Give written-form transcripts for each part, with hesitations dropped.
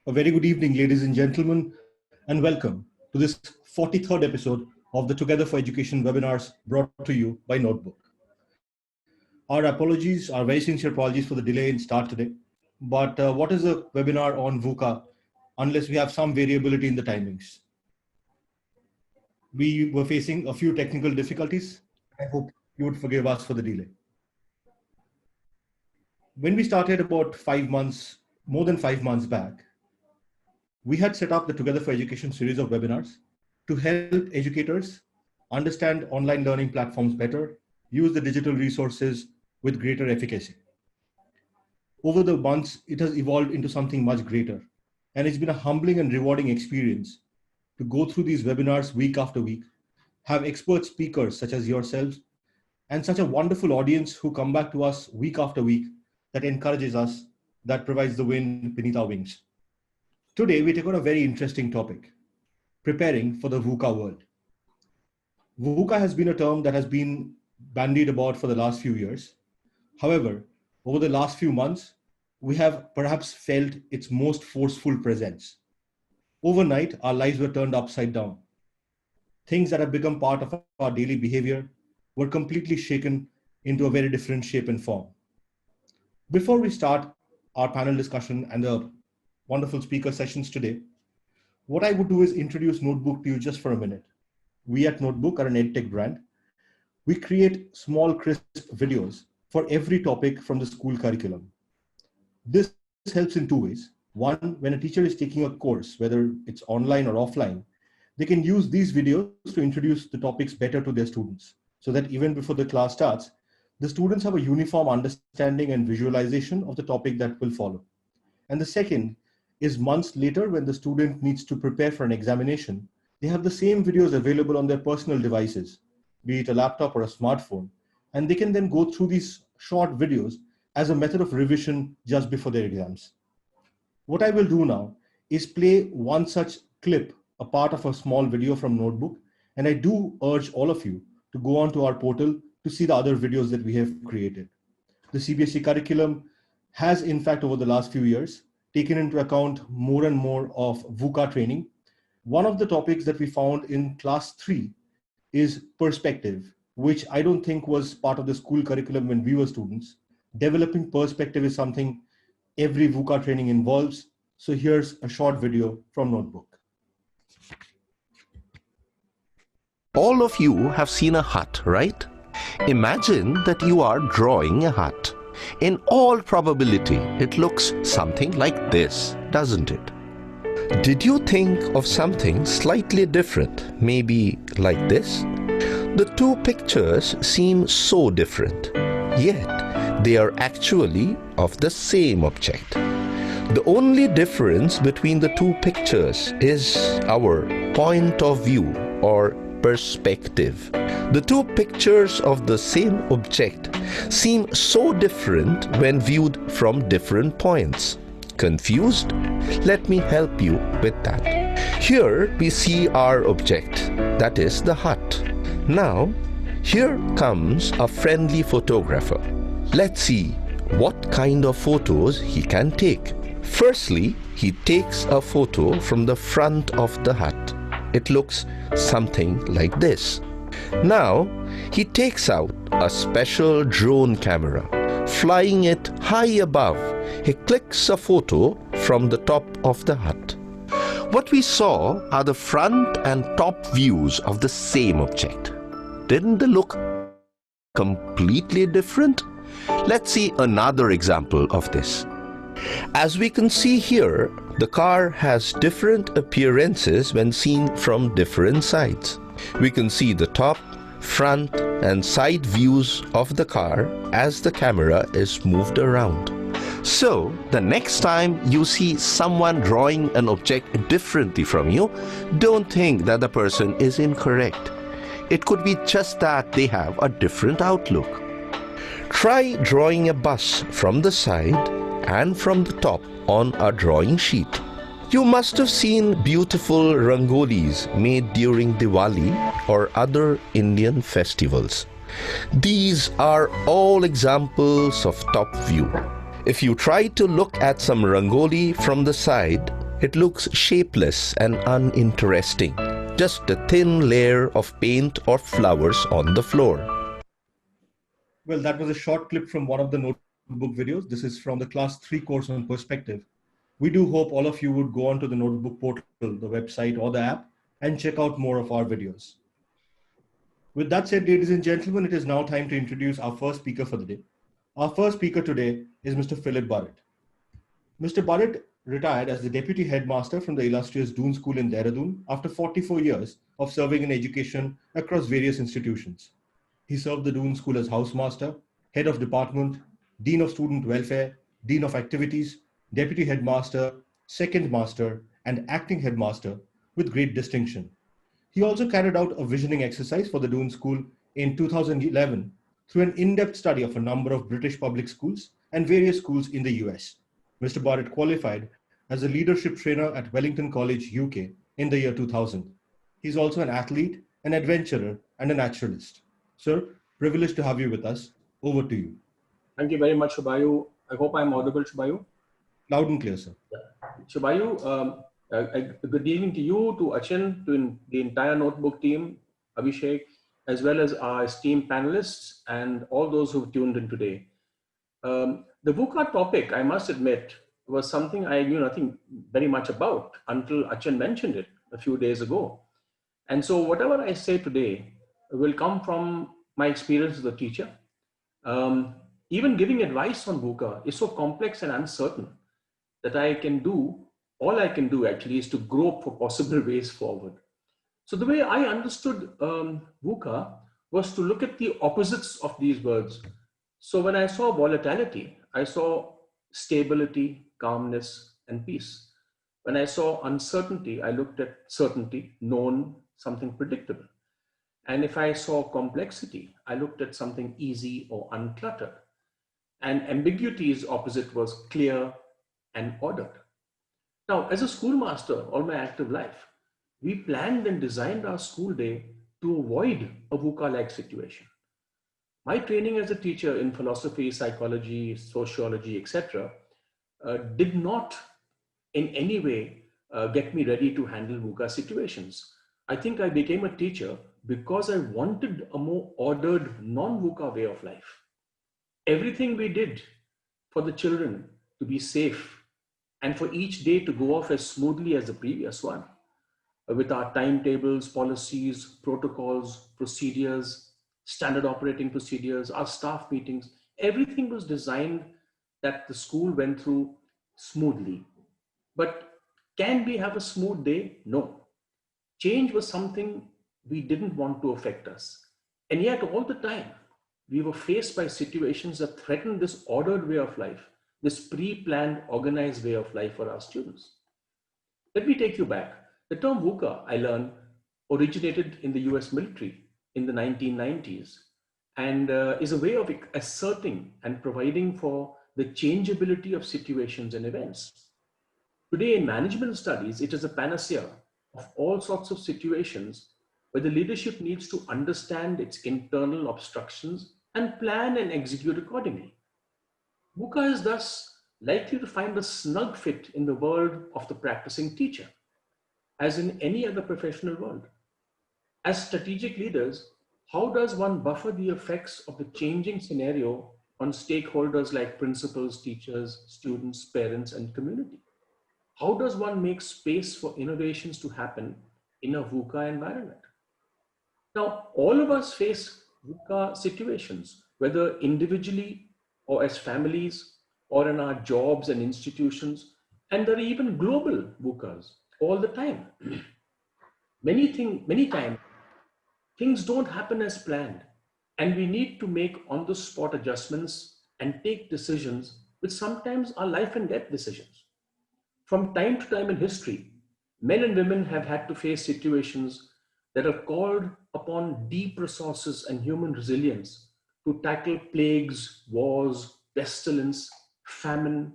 A very good evening, ladies and gentlemen, and welcome to this 43rd episode of the Together for Education webinars brought to you by Notebook. Our apologies, our very sincere apologies for the delay in start today. But what is a webinar on VUCA unless we have some variability in the timings? We were facing a few technical difficulties. I hope you would forgive us for the delay. When we started about more than 5 months back, we had set up the Together for Education series of webinars to help educators understand online learning platforms better, use the digital resources with greater efficacy. Over the months, it has evolved into something much greater, and it's been a humbling and rewarding experience to go through these webinars week after week, have expert speakers such as yourselves, and such a wonderful audience who come back to us week after week that encourages us, that provides the wind beneath our wings. Today, we take on a very interesting topic, preparing for the VUCA world. VUCA has been a term that has been bandied about for the last few years. However, over the last few months, we have perhaps felt its most forceful presence. Overnight, our lives were turned upside down. Things that have become part of our daily behavior were completely shaken into a very different shape and form. Before we start our panel discussion and the wonderful speaker sessions today, what I would do is introduce Notebook to you just for a minute. We at Notebook are an EdTech brand. We create small, crisp videos for every topic from the school curriculum. This helps in two ways. One, when a teacher is taking a course, whether it's online or offline, they can use these videos to introduce the topics better to their students, so that even before the class starts, the students have a uniform understanding and visualization of the topic that will follow. And the second is months later, when the student needs to prepare for an examination, they have the same videos available on their personal devices, be it a laptop or a smartphone, and they can then go through these short videos as a method of revision just before their exams. What I will do now is play one such clip, a part of a small video from Notebook, and I do urge all of you to go onto our portal to see the other videos that we have created. The CBSE curriculum has, in fact, over the last few years, taken into account more and more of VUCA training. One of the topics that we found in class 3 is perspective, which I don't think was part of the school curriculum when we were students. Developing perspective is something every VUCA training involves. So here's a short video from Notebook. All of you have seen a hut, right? Imagine that you are drawing a hut. In all probability, it looks something like this, doesn't it? Did you think of something slightly different, maybe like this? The two pictures seem so different, yet they are actually of the same object. The only difference between the two pictures is our point of view or perspective. The two pictures of the same object seem so different when viewed from different points. Confused? Let me help you with that. Here we see our object, that is the hut. Now, here comes a friendly photographer. Let's see what kind of photos he can take. Firstly, he takes a photo from the front of the hut. It looks something like this. Now, he takes out a special drone camera. Flying it high above, he clicks a photo from the top of the hut. What we saw are the front and top views of the same object. Didn't they look completely different? Let's see another example of this. As we can see here, the car has different appearances when seen from different sides. We can see the top, front, and side views of the car as the camera is moved around. So, the next time you see someone drawing an object differently from you, don't think that the person is incorrect. It could be just that they have a different outlook. Try drawing a bus from the side and from the top on a drawing sheet. You must have seen beautiful rangolis made during Diwali or other Indian festivals. These are all examples of top view. If you try to look at some rangoli from the side, It looks shapeless and uninteresting, just a thin layer of paint or flowers on the floor. Well, that was a short clip from one of the notebook videos. This is from the class 3 course on perspective. We do hope all of you would go onto the notebook portal, the website or the app, and check out more of our videos. With that said, ladies and gentlemen, it is now time to introduce our first speaker for the day. Our first speaker today is Mr. Philip Burrett. Mr. Burrett retired as the Deputy Headmaster from the illustrious Doon School in Dehradun after 44 years of serving in education across various institutions. He served the Doon School as Housemaster, Head of Department, Dean of Student Welfare, Dean of Activities, Deputy Headmaster, Second Master, and Acting Headmaster with great distinction. He also carried out a visioning exercise for the Doon School in 2011 through an in-depth study of a number of British public schools and various schools in the US. Mr. Burrett qualified as a leadership trainer at Wellington College, UK in the year 2000. He's also an athlete, an adventurer, and a naturalist. Sir, privileged to have you with us. Over to you. Thank you very much, Shubayu. I hope I'm audible, Shubayu. Loud and clear, sir. Shubayu, good evening to you, to Achin, to the entire notebook team, Abhishek, as well as our esteemed panelists and all those who've tuned in today. The VUCA topic, I must admit, was something I knew nothing very much about until Achin mentioned it a few days ago. And so whatever I say today will come from my experience as a teacher. Even giving advice on VUCA is so complex and uncertain that all I can do actually is to grope for possible ways forward. So the way I understood VUCA was to look at the opposites of these words. So when I saw volatility, I saw stability, calmness, and peace. When I saw uncertainty, I looked at certainty, known, something predictable. And if I saw complexity, I looked at something easy or uncluttered. And ambiguity's opposite was clear and ordered. Now, as a schoolmaster all my active life, we planned and designed our school day to avoid a VUCA-like situation. My training as a teacher in philosophy, psychology, sociology, etc., did not in any way get me ready to handle VUCA situations. I think I became a teacher because I wanted a more ordered, non-VUCA way of life. Everything we did for the children to be safe and for each day to go off as smoothly as the previous one, with our timetables, policies, protocols, procedures, standard operating procedures, our staff meetings, everything was designed that the school went through smoothly. But can we have a smooth day? No. Change was something we didn't want to affect us. And yet all the time, we were faced by situations that threatened this ordered way of life, this pre-planned, organized way of life for our students. Let me take you back. The term VUCA, I learned, originated in the US military in the 1990s and is a way of asserting and providing for the changeability of situations and events. Today in management studies, it is a panacea of all sorts of situations where the leadership needs to understand its internal obstructions and plan and execute accordingly. VUCA is thus likely to find a snug fit in the world of the practicing teacher, as in any other professional world. As strategic leaders, how does one buffer the effects of the changing scenario on stakeholders like principals, teachers, students, parents, and community? How does one make space for innovations to happen in a VUCA environment? Now, all of us face VUCA situations, whether individually or as families or in our jobs and institutions, and there are even global VUCAs all the time. Many times, things don't happen as planned, and we need to make on-the-spot adjustments and take decisions which sometimes are life and death decisions. From time to time in history, men and women have had to face situations that have called upon deep resources and human resilience to tackle plagues, wars, pestilence, famine,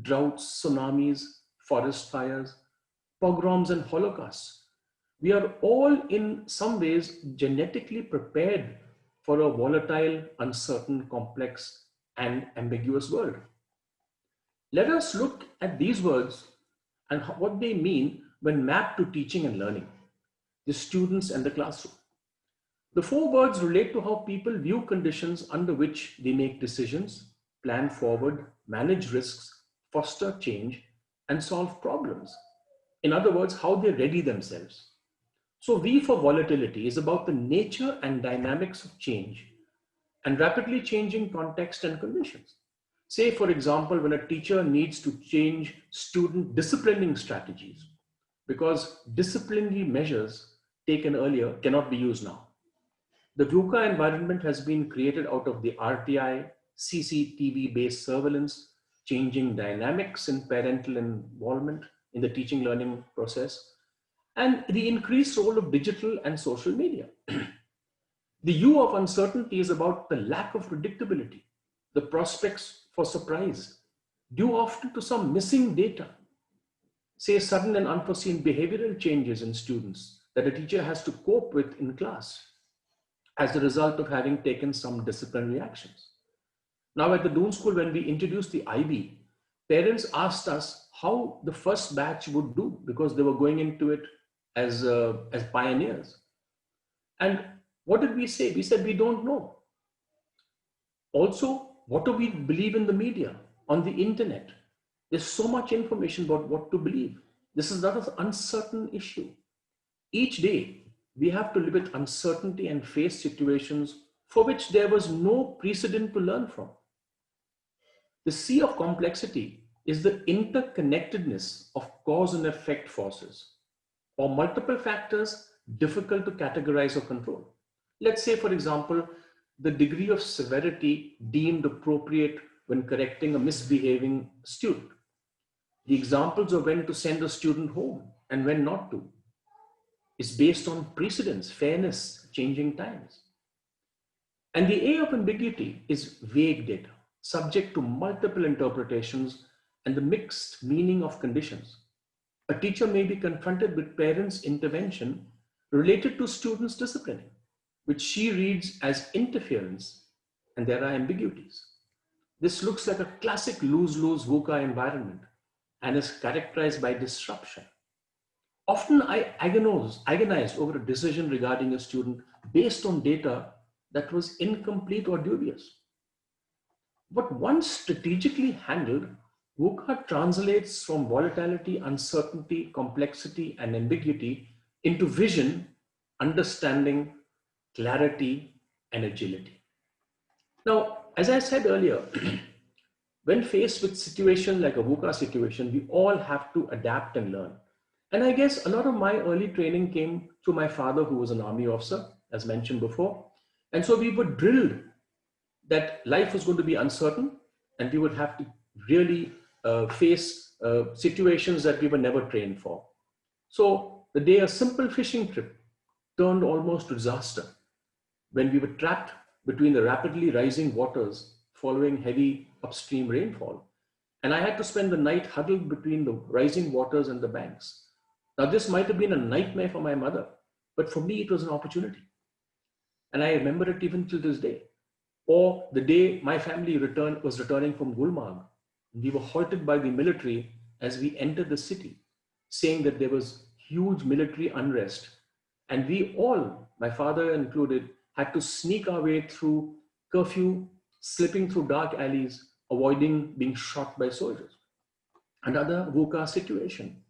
droughts, tsunamis, forest fires, pogroms, and holocausts. We are all in some ways genetically prepared for a volatile, uncertain, complex, and ambiguous world. Let us look at these words and what they mean when mapped to teaching and learning, the students and the classroom. The 4 words relate to how people view conditions under which they make decisions, plan forward, manage risks, foster change, and solve problems. In other words, how they ready themselves. So V for volatility is about the nature and dynamics of change and rapidly changing context and conditions. Say, for example, when a teacher needs to change student disciplining strategies because disciplinary measures taken earlier cannot be used now. The VUCA environment has been created out of the RTI, CCTV-based surveillance, changing dynamics in parental involvement in the teaching learning process, and the increased role of digital and social media. The U of uncertainty is about the lack of predictability, the prospects for surprise, due often to some missing data, say sudden and unforeseen behavioral changes in students that a teacher has to cope with in class as a result of having taken some disciplinary actions. Now at the Doon School, when we introduced the IB, parents asked us how the first batch would do because they were going into it as pioneers. And what did we say? We said, we don't know. Also, what do we believe in the media, on the internet? There's so much information about what to believe. This is not an uncertain issue. Each day, we have to live with uncertainty and face situations for which there was no precedent to learn from. The C of complexity is the interconnectedness of cause and effect forces, or multiple factors difficult to categorize or control. Let's say, for example, the degree of severity deemed appropriate when correcting a misbehaving student. The examples of when to send a student home and when not to is based on precedence, fairness, changing times. And the A of ambiguity is vague data, subject to multiple interpretations and the mixed meaning of conditions. A teacher may be confronted with parents' intervention related to students' disciplining, which she reads as interference, and there are ambiguities. This looks like a classic lose-lose VUCA environment and is characterized by disruption. Often I agonize over a decision regarding a student based on data that was incomplete or dubious. But once strategically handled, VUCA translates from volatility, uncertainty, complexity, and ambiguity into vision, understanding, clarity, and agility. Now, as I said earlier, when faced with situation like a VUCA situation, we all have to adapt and learn. And I guess a lot of my early training came through my father, who was an army officer, as mentioned before. And so we were drilled that life was going to be uncertain and we would have to really face situations that we were never trained for. So the day a simple fishing trip turned almost to disaster when we were trapped between the rapidly rising waters following heavy upstream rainfall. And I had to spend the night huddled between the rising waters and the banks. Now, this might have been a nightmare for my mother, but for me, it was an opportunity. And I remember it even till this day. Or the day my family was returning from Gulmarg, we were halted by the military as we entered the city, saying that there was huge military unrest. And we all, my father included, had to sneak our way through curfew, slipping through dark alleys, avoiding being shot by soldiers. Another VUCA situation.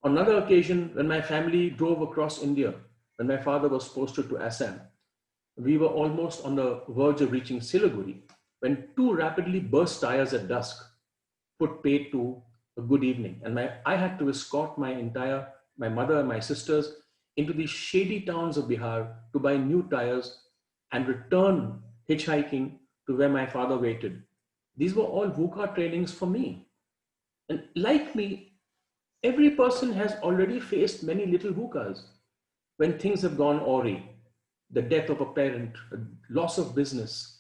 On another occasion, when my family drove across India, when my father was posted to Assam, we were almost on the verge of reaching Siliguri when 2 rapidly burst tires at dusk put paid to a good evening. And I had to escort my mother and my sisters into the shady towns of Bihar to buy new tires and return hitchhiking to where my father waited. These were all VUCA trainings for me. And like me, every person has already faced many little VUCAs when things have gone awry. The death of a parent, a loss of business,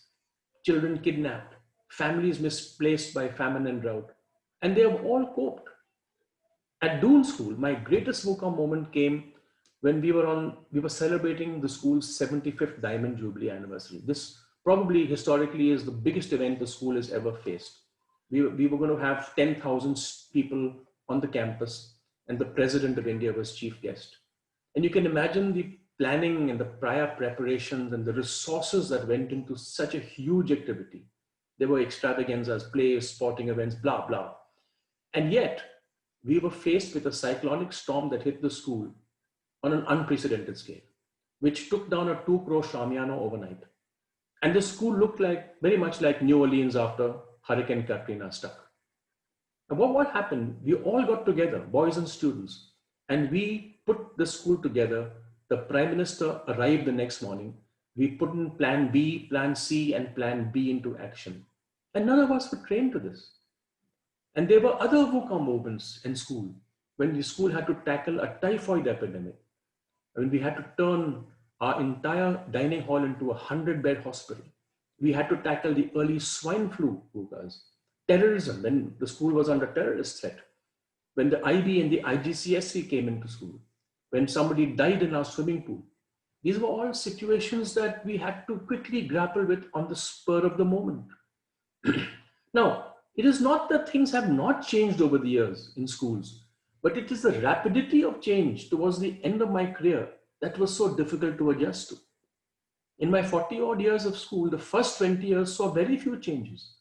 children kidnapped, families misplaced by famine and drought, and they have all coped. At Doon School, my greatest VUCA moment came when we were celebrating the school's 75th Diamond Jubilee anniversary. This probably historically is the biggest event the school has ever faced. We were going to have 10,000 people on the campus, and the President of India was chief guest. And you can imagine the planning and the prior preparations and the resources that went into such a huge activity. There were extravaganzas, plays, sporting events, blah, blah. And yet, we were faced with a cyclonic storm that hit the school on an unprecedented scale, which took down a 2 crore Shamiano overnight. And the school looked very much like New Orleans after Hurricane Katrina struck. And what happened? We all got together, boys and students, and we put the school together. The Prime Minister arrived the next morning. We put in plan B, plan C, and plan B into action. And none of us were trained to this. And there were other VUCA movements in school when the school had to tackle a typhoid epidemic. I mean, we had to turn our entire dining hall into a 100-bed hospital. We had to tackle the early swine flu VUCAs, terrorism, when the school was under terrorist threat, when the IB and the IGCSE came into school, when somebody died in our swimming pool. These were all situations that we had to quickly grapple with on the spur of the moment. Now, it is not that things have not changed over the years in schools, but it is the rapidity of change towards the end of my career that was so difficult to adjust to. In my 40-odd years of school, the first 20 years saw very few changes.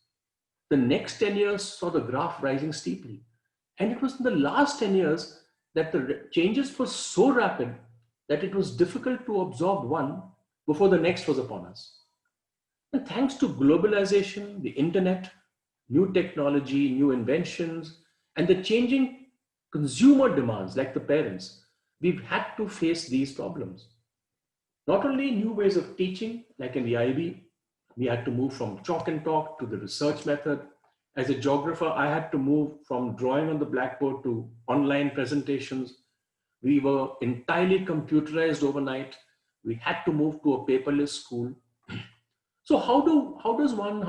The next 10 years saw the graph rising steeply. And it was in the last 10 years that the changes were so rapid that it was difficult to absorb one before the next was upon us. And thanks to globalization, the internet, new technology, new inventions, and the changing consumer demands like the parents, we've had to face these problems. Not only new ways of teaching, like in the IB, we had to move from chalk and talk to the research method. As a geographer, I had to move from drawing on the blackboard to online presentations. We were entirely computerized overnight. We had to move to a paperless school. So how does one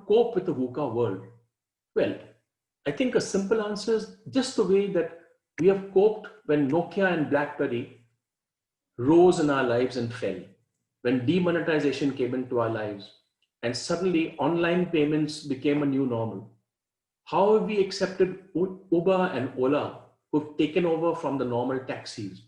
cope with the VUCA world? Well, I think a simple answer is just the way that we have coped when Nokia and BlackBerry rose in our lives and fell, when demonetization came into our lives, and suddenly online payments became a new normal. How have we accepted Uber and Ola, who've taken over from the normal taxis?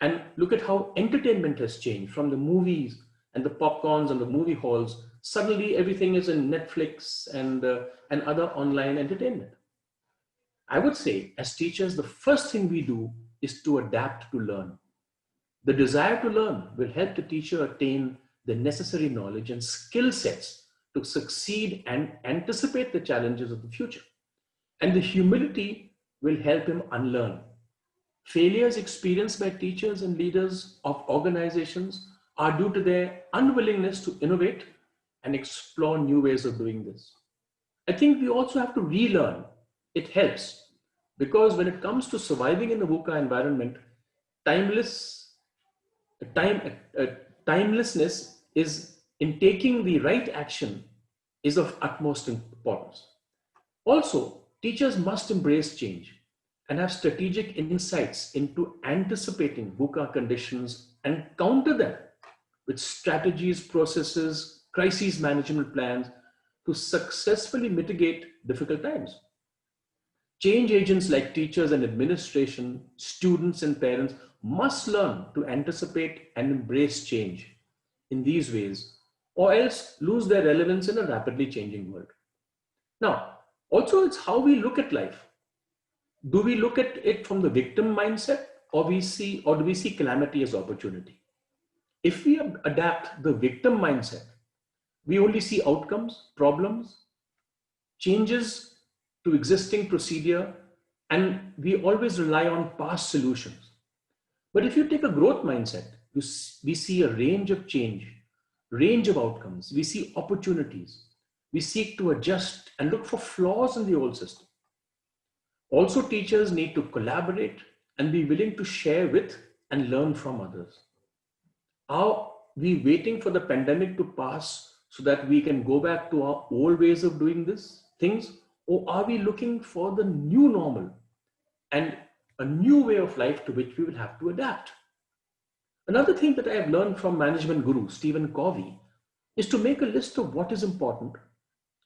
And look at how entertainment has changed from the movies and the popcorns and the movie halls. Suddenly everything is in Netflix and other online entertainment. I would say as teachers, the first thing we do is to adapt to learn. The desire to learn will help the teacher attain the necessary knowledge and skill sets to succeed and anticipate the challenges of the future. And the humility will help him unlearn. Failures experienced by teachers and leaders of organizations are due to their unwillingness to innovate and explore new ways of doing this. I think we also have to relearn. It helps because when it comes to surviving in the VUCA environment, timelessness is in taking the right action is of utmost importance. Also, teachers must embrace change and have strategic insights into anticipating VUCA conditions and counter them with strategies, processes, crisis management plans to successfully mitigate difficult times. Change agents like teachers and administration, students and parents must learn to anticipate and embrace change in these ways, or else lose their relevance in a rapidly changing world. Now, also it's how we look at life. Do we look at it from the victim mindset, or do we see calamity as opportunity? If we adapt the victim mindset, we only see outcomes, problems, changes to existing procedure, and we always rely on past solutions. But if you take a growth mindset, we see a range of change, range of outcomes, we see opportunities, we seek to adjust and look for flaws in the old system. Also, teachers need to collaborate and be willing to share with and learn from others. Are we waiting for the pandemic to pass so that we can go back to our old ways of doing things? Or are we looking for the new normal and a new way of life to which we will have to adapt? Another thing that I have learned from management guru Stephen Covey is to make a list of what is important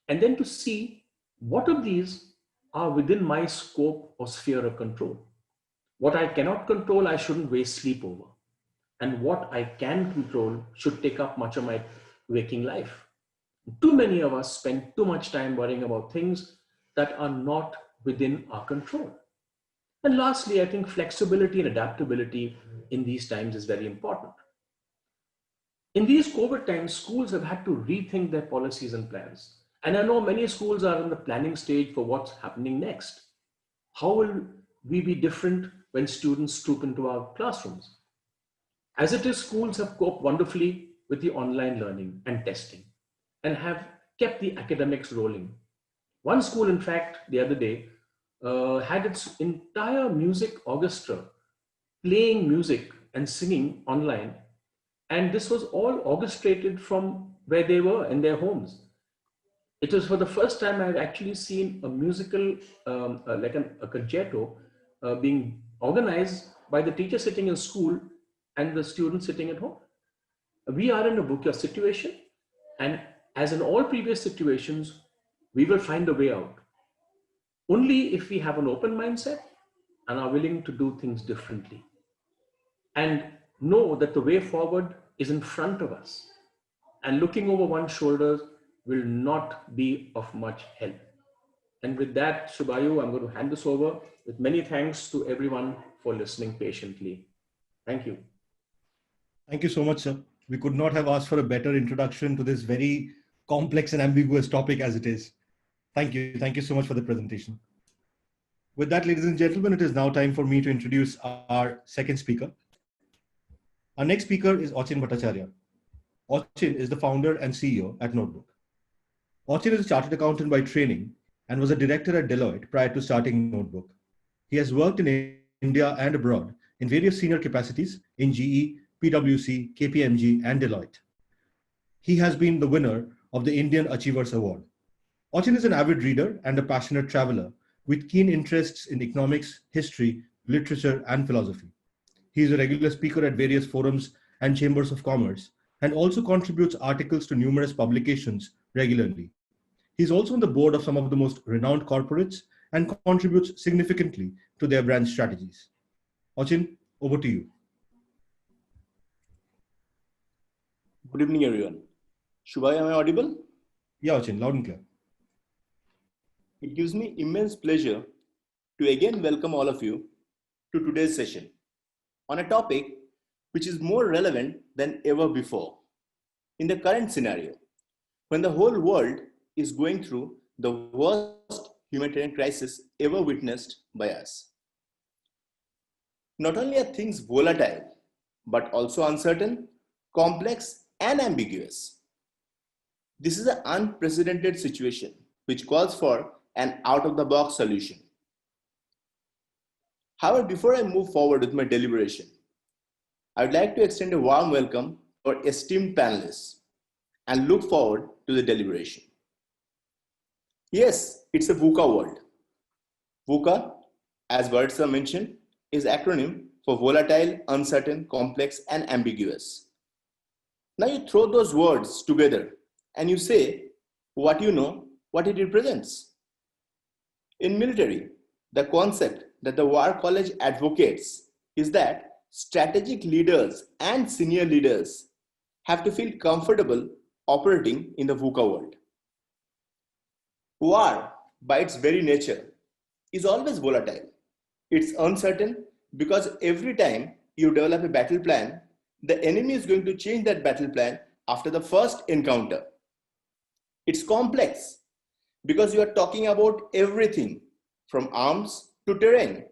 and then to see what of these are within my scope or sphere of control. What I cannot control, I shouldn't waste sleep over. And what I can control should take up much of my waking life. Too many of us spend too much time worrying about things that are not within our control. And lastly, I think flexibility and adaptability in these times is very important. In these COVID times, schools have had to rethink their policies and plans. And I know many schools are in the planning stage for what's happening next. How will we be different when students troop into our classrooms? As it is, schools have coped wonderfully with the online learning and testing and have kept the academics rolling. One school, in fact, the other day, had its entire music orchestra playing music and singing online. And this was all orchestrated from where they were in their homes. It was for the first time I've actually seen a musical, like a concerto, being organized by the teacher sitting in school and the students sitting at home. We are in a VUCA situation, and as in all previous situations, we will find a way out. Only if we have an open mindset and are willing to do things differently and know that the way forward is in front of us, and looking over one's shoulders will not be of much help. And with that, Subhayu, I'm going to hand this over with many thanks to everyone for listening patiently. Thank you. Thank you so much, sir. We could not have asked for a better introduction to this very complex and ambiguous topic as it is. Thank you. Thank you so much for the presentation. With that, ladies and gentlemen, it is now time for me to introduce our second speaker. Our next speaker is Achin Bhattacharyya. Achin is the founder and CEO at Notebook. Achin is a chartered accountant by training and was a director at Deloitte prior to starting Notebook. He has worked in India and abroad in various senior capacities in GE, PwC, KPMG, and Deloitte. He has been the winner of the Indian Achievers Award. Achin is an avid reader and a passionate traveler with keen interests in economics, history, literature, and philosophy. He is a regular speaker at various forums and chambers of commerce, and also contributes articles to numerous publications regularly. He is also on the board of some of the most renowned corporates and contributes significantly to their brand strategies. Achin, over to you. Good evening, everyone. Shubhai, am I audible? Yeah, Achin, loud and clear. It gives me immense pleasure to again welcome all of you to today's session on a topic which is more relevant than ever before in the current scenario, when the whole world is going through the worst humanitarian crisis ever witnessed by us. Not only are things volatile, but also uncertain, complex, and ambiguous. This is an unprecedented situation which calls for an out-of-the-box solution. However, before I move forward with my deliberation, I would like to extend a warm welcome to our esteemed panelists and look forward to the deliberation. Yes, it's a VUCA world. VUCA, as Burrett mentioned, is acronym for volatile, uncertain, complex, and ambiguous. Now you throw those words together and you say what you know, what it represents. In military, the concept that the War College advocates is that strategic leaders and senior leaders have to feel comfortable operating in the VUCA world. War, by its very nature, is always volatile. It's uncertain because every time you develop a battle plan, the enemy is going to change that battle plan after the first encounter. It's complex because you are talking about everything from arms to terrain,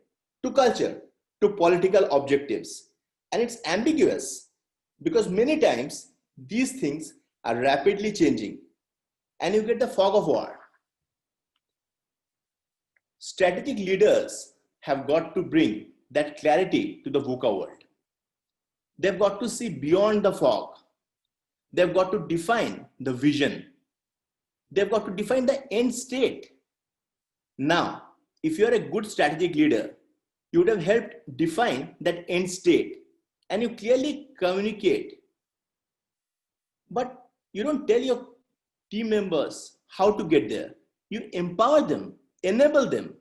to culture, to political objectives. And it's ambiguous because many times these things are rapidly changing and you get the fog of war. Strategic leaders have got to bring that clarity to the VUCA world. They've got to see beyond the fog. They've got to define the vision. They've got to define the end state. Now, if you're a good strategic leader, you would have helped define that end state and you clearly communicate. But you don't tell your team members how to get there. You empower them enable them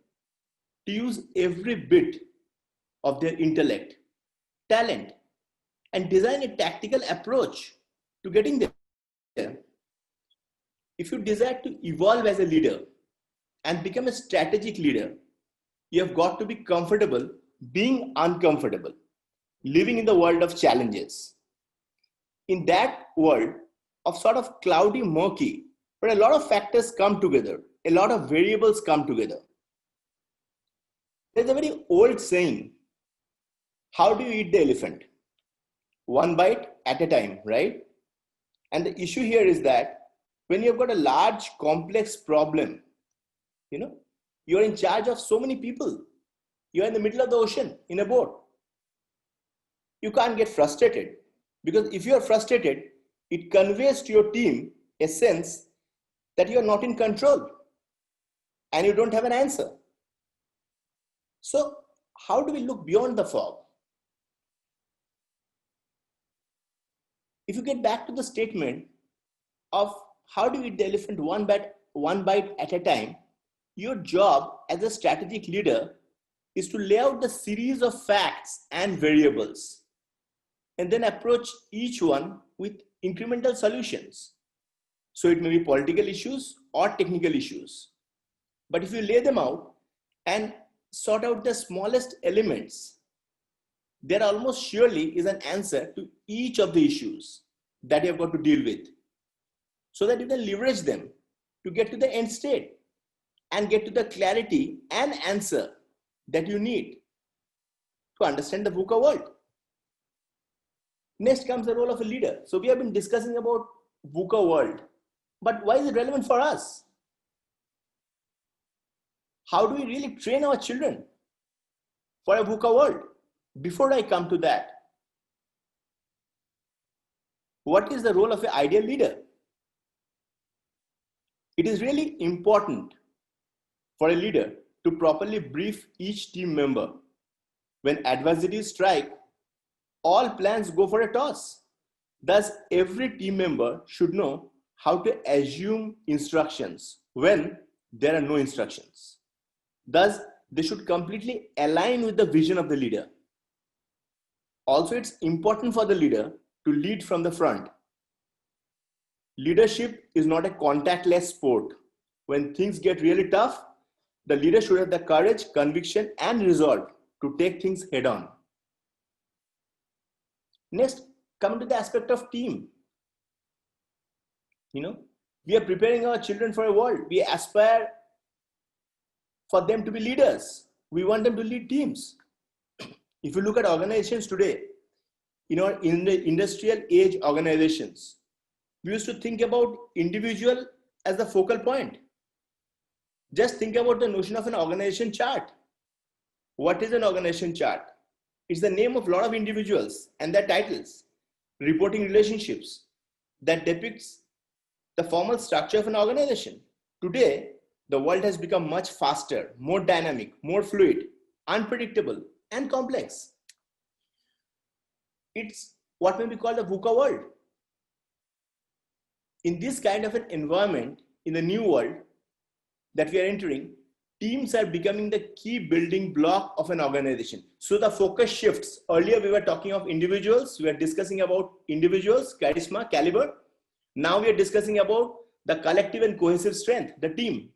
to use every bit of their intellect, talent, and design a tactical approach to getting there. If you desire to evolve as a leader and become a strategic leader, you have got to be comfortable being uncomfortable, living in the world of challenges. In that world of sort of cloudy, murky, where a lot of factors come together, a lot of variables come together. There's a very old saying, how do you eat the elephant? One bite at a time, right? And the issue here is that when you've got a large, complex problem, you're in charge of so many people. You're in the middle of the ocean in a boat. You can't get frustrated, because if you're frustrated, it conveys to your team a sense that you're not in control and you don't have an answer. So how do we look beyond the fog? If you get back to the statement of how do you eat the elephant one bite at a time, your job as a strategic leader is to lay out the series of facts and variables and then approach each one with incremental solutions. So it may be political issues or technical issues. But if you lay them out and sort out the smallest elements, there almost surely is an answer to each of the issues that you have got to deal with, so that you can leverage them to get to the end state and get to the clarity and answer that you need to understand the VUCA world. Next comes the role of a leader. So we have been discussing about VUCA world, but why is it relevant for us? How do we really train our children for a VUCA world? Before I come to that, what is the role of an ideal leader? It is really important for a leader to properly brief each team member. When adversities strike, all plans go for a toss. Thus, every team member should know how to assume instructions when there are no instructions. Thus, they should completely align with the vision of the leader. Also, it's important for the leader to lead from the front. Leadership is not a contactless sport. When things get really tough, the leader should have the courage, conviction, and resolve to take things head on. Next, coming to the aspect of team. We are preparing our children for a world. We aspire for them to be leaders. We want them to lead teams. If you look at organizations today, in the industrial age organizations, we used to think about individual as the focal point. Just think about the notion of an organization chart. What is an organization chart? It's the name of a lot of individuals and their titles, reporting relationships that depicts the formal structure of an organization. Today, the world has become much faster, more dynamic, more fluid, unpredictable, and complex. It's what may be called the VUCA world. In this kind of an environment, in the new world that we are entering, teams are becoming the key building block of an organization. So the focus shifts. Earlier, we were talking of individuals. We were discussing about individuals, charisma, caliber. Now we are discussing about the collective and cohesive strength, the team.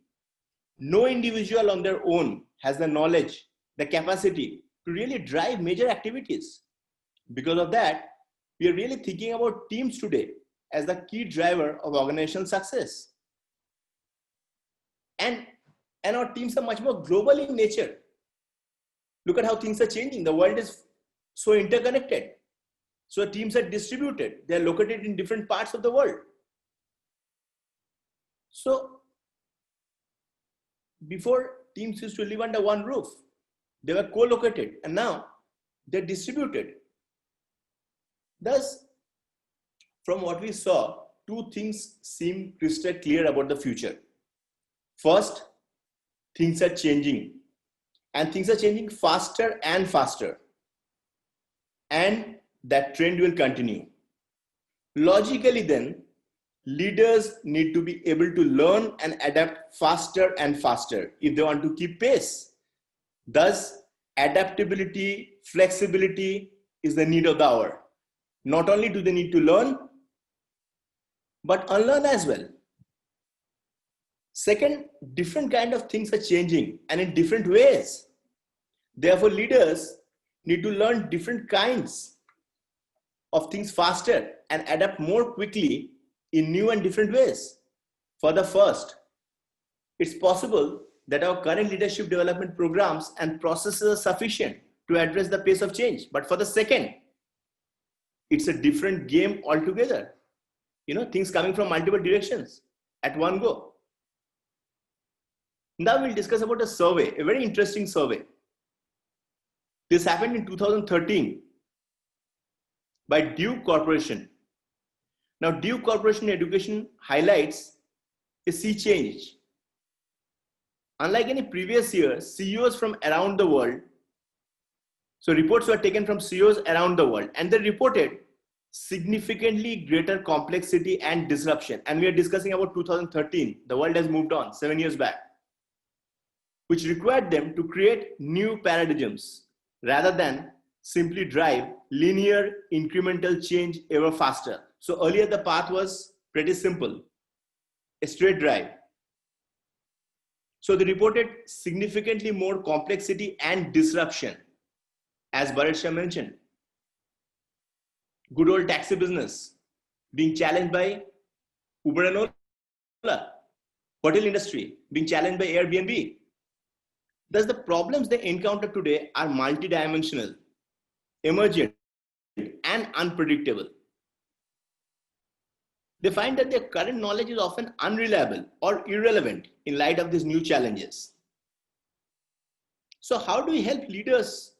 No individual on their own has the knowledge, the capacity to really drive major activities. Because of that, we are really thinking about teams today as the key driver of organizational success. And our teams are much more global in nature. Look at how things are changing. The world is so interconnected. So teams are distributed. They are located in different parts of the world. So before, teams used to live under one roof. They were co-located, and now they're distributed. Thus, from what we saw, two things seem crystal clear about the future. First, things are changing, and things are changing faster and faster. And that trend will continue. Logically then, leaders need to be able to learn and adapt faster and faster if they want to keep pace. Thus, adaptability, flexibility is the need of the hour. Not only do they need to learn, but unlearn as well. Second, different kind of things are changing and in different ways. Therefore, leaders need to learn different kinds of things faster and adapt more quickly in new and different ways. For the first, it's possible that our current leadership development programs and processes are sufficient to address the pace of change. But for the second, it's a different game altogether. Things coming from multiple directions at one go. Now we'll discuss about a survey, a very interesting survey. This happened in 2013 by Duke Corporation. Now, Duke Corporation Education highlights a sea change. Unlike any previous year, CEOs from around the world, so reports were taken from CEOs around the world, and they reported significantly greater complexity and disruption. And we are discussing about 2013. The world has moved on 7 years back, which required them to create new paradigms rather than simply drive linear incremental change ever faster. So earlier the path was pretty simple, a straight drive. So they reported significantly more complexity and disruption, as Burrett mentioned. Good old taxi business being challenged by Uber and Ola. Hotel industry being challenged by Airbnb. Thus, the problems they encounter today are multidimensional, emergent, and unpredictable. They find that their current knowledge is often unreliable or irrelevant in light of these new challenges. So how do we help leaders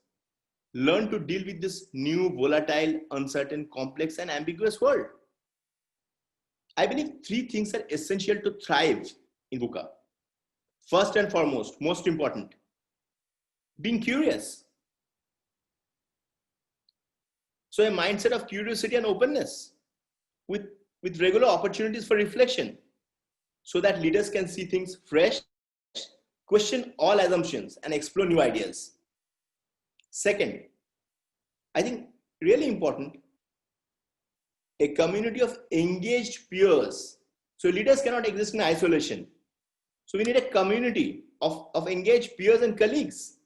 learn to deal with this new, volatile, uncertain, complex, and ambiguous world? I believe 3 things are essential to thrive in VUCA. First and foremost, most important, being curious. So a mindset of curiosity and openness with regular opportunities for reflection so that leaders can see things fresh, question all assumptions, and explore new ideas. Second, I think really important, a community of engaged peers. So leaders cannot exist in isolation. So we need a community of engaged peers and colleagues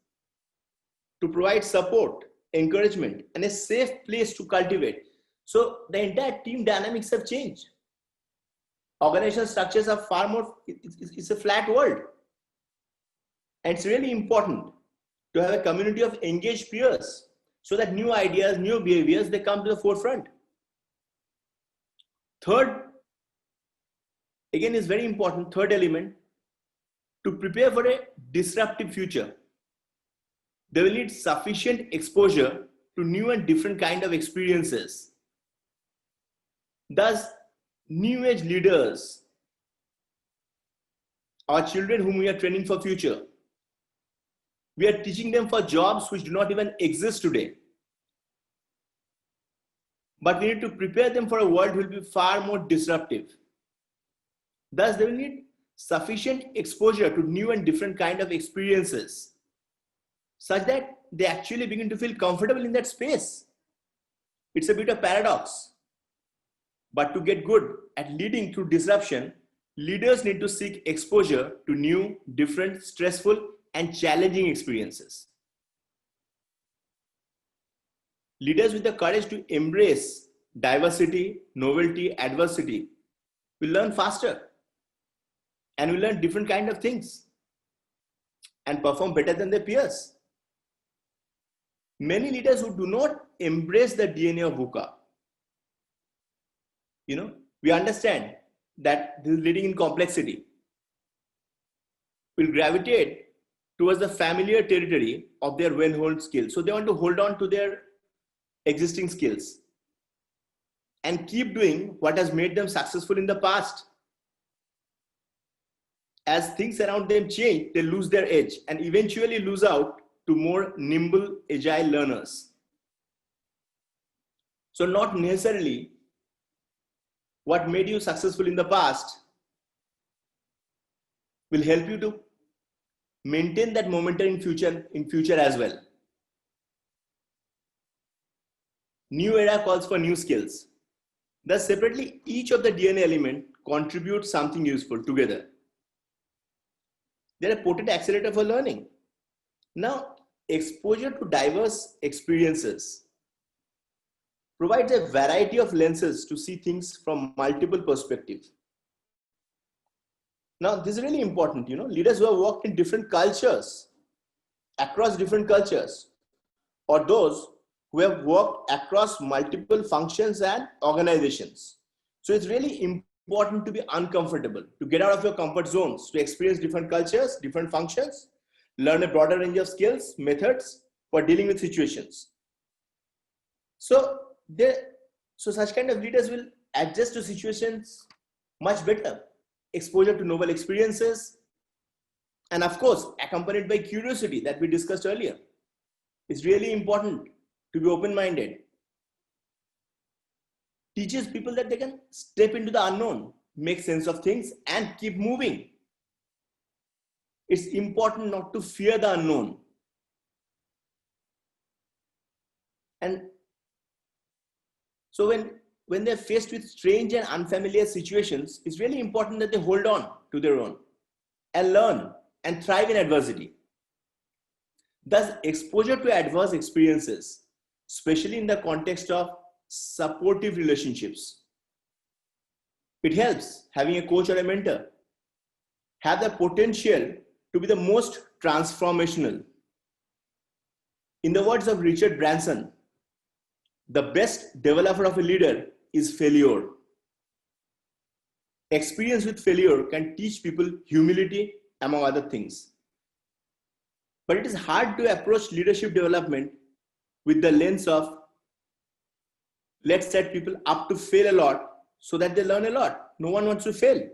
to provide support, encouragement, and a safe place to cultivate. So the entire team dynamics have changed. Organizational structures are far more, it's a flat world. And it's really important to have a community of engaged peers so that new ideas, new behaviors, they come to the forefront. Third, again, is very important, third element, to prepare for a disruptive future. They will need sufficient exposure to new and different kind of experiences. Thus, new age leaders, our children whom we are training for future, we are teaching them for jobs which do not even exist today. But we need to prepare them for a world which will be far more disruptive. Thus, they will need sufficient exposure to new and different kind of experiences such that they actually begin to feel comfortable in that space. It's a bit of paradox. But to get good at leading through disruption, leaders need to seek exposure to new, different, stressful, and challenging experiences. Leaders with the courage to embrace diversity, novelty, adversity will learn faster and will learn different kind of things and perform better than their peers. Many leaders who do not embrace the DNA of VUCA, we understand that this is leading in complexity, will gravitate towards the familiar territory of their well-honed skills. So they want to hold on to their existing skills and keep doing what has made them successful in the past. As things around them change, they lose their edge and eventually lose out to more nimble, agile learners. So not necessarily what made you successful in the past will help you to maintain that momentum in future as well. New era calls for new skills. Thus, separately, each of the DNA element contributes something useful together. They're a potent accelerator for learning. Now, exposure to diverse experiences provides a variety of lenses to see things from multiple perspectives. Now, this is really important, leaders who have worked in different cultures, across different cultures, or those who have worked across multiple functions and organizations. So it's really important to be uncomfortable, to get out of your comfort zones, to experience different cultures, different functions, learn a broader range of skills, methods for dealing with situations. So such kind of leaders will adjust to situations much better. Exposure to novel experiences, and of course, accompanied by curiosity that we discussed earlier. It's really important to be open-minded. Teaches people that they can step into the unknown, make sense of things, and keep moving. It's important not to fear the unknown. And so when they're faced with strange and unfamiliar situations, it's really important that they hold on to their own and learn and thrive in adversity. Thus, exposure to adverse experiences, especially in the context of supportive relationships, it helps having a coach or a mentor have the potential to be the most transformational. In the words of Richard Branson, the best developer of a leader is failure. Experience with failure can teach people humility, among other things. But it is hard to approach leadership development with the lens of let's set people up to fail a lot so that they learn a lot. No one wants to fail.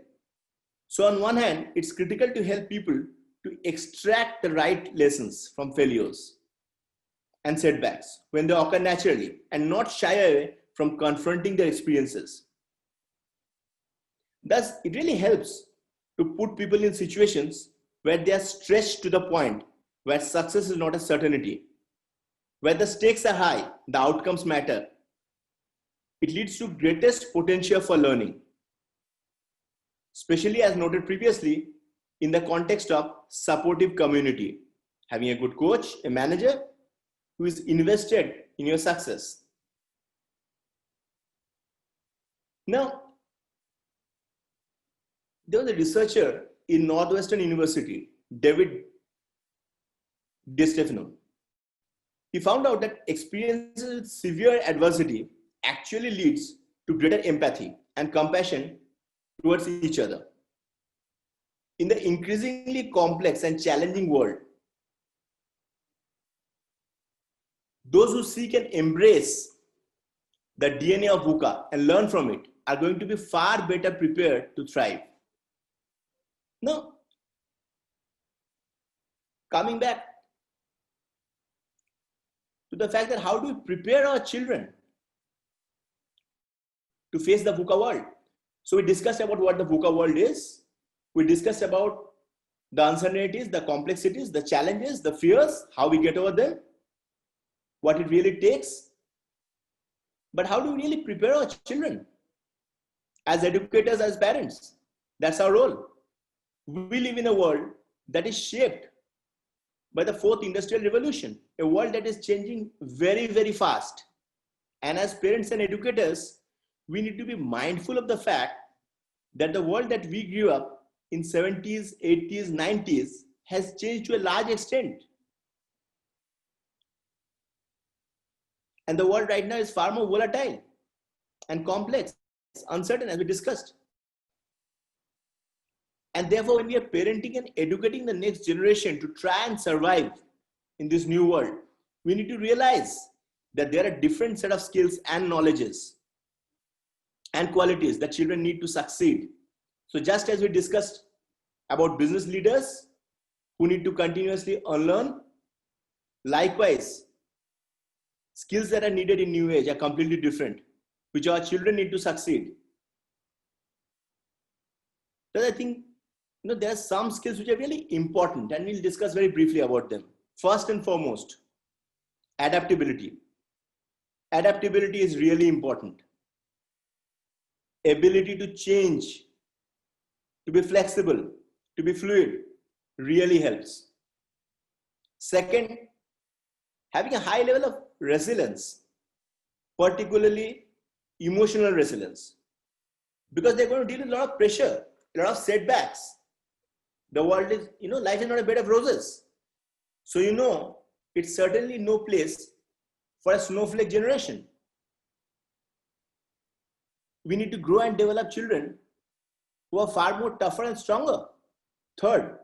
So on one hand, it's critical to help people to extract the right lessons from failures and setbacks when they occur naturally and not shy away from confronting their experiences. Thus, it really helps to put people in situations where they are stretched to the point where success is not a certainty, where the stakes are high, the outcomes matter. It leads to greatest potential for learning, especially as noted previously in the context of supportive community, having a good coach, a manager who is invested in your success. Now, there was a researcher in Northwestern University, David DeStefano. He found out that experiences with severe adversity actually leads to greater empathy and compassion towards each other. In the increasingly complex and challenging world, those who seek and embrace the DNA of VUCA and learn from it are going to be far better prepared to thrive. Now, coming back to the fact that how do we prepare our children to face the VUCA world? So we discussed about what the VUCA world is. We discussed about the uncertainties, the complexities, the challenges, the fears, how we get over them, what it really takes. But how do we really prepare our children? As educators, as parents, that's our role. We live in a world that is shaped by the fourth industrial revolution, a world that is changing very, very fast. And as parents and educators, we need to be mindful of the fact that the world that we grew up in 70s, 80s, 90s has changed to a large extent. And the world right now is far more volatile and complex, uncertain, as we discussed. And therefore, when we are parenting and educating the next generation to try and survive in this new world, we need to realize that there are different set of skills and knowledges and qualities that children need to succeed. So just as we discussed about business leaders who need to continuously unlearn, likewise, skills that are needed in new age are completely different, which our children need to succeed. Because I think, there are some skills which are really important, and we'll discuss very briefly about them. First and foremost, adaptability. Adaptability is really important. Ability to change, to be flexible, to be fluid, really helps. Second, having a high level of resilience, particularly emotional resilience, because they're going to deal with a lot of pressure, a lot of setbacks. The world is, life is not a bed of roses. So, it's certainly no place for a snowflake generation. We need to grow and develop children who are far more tougher and stronger. Third,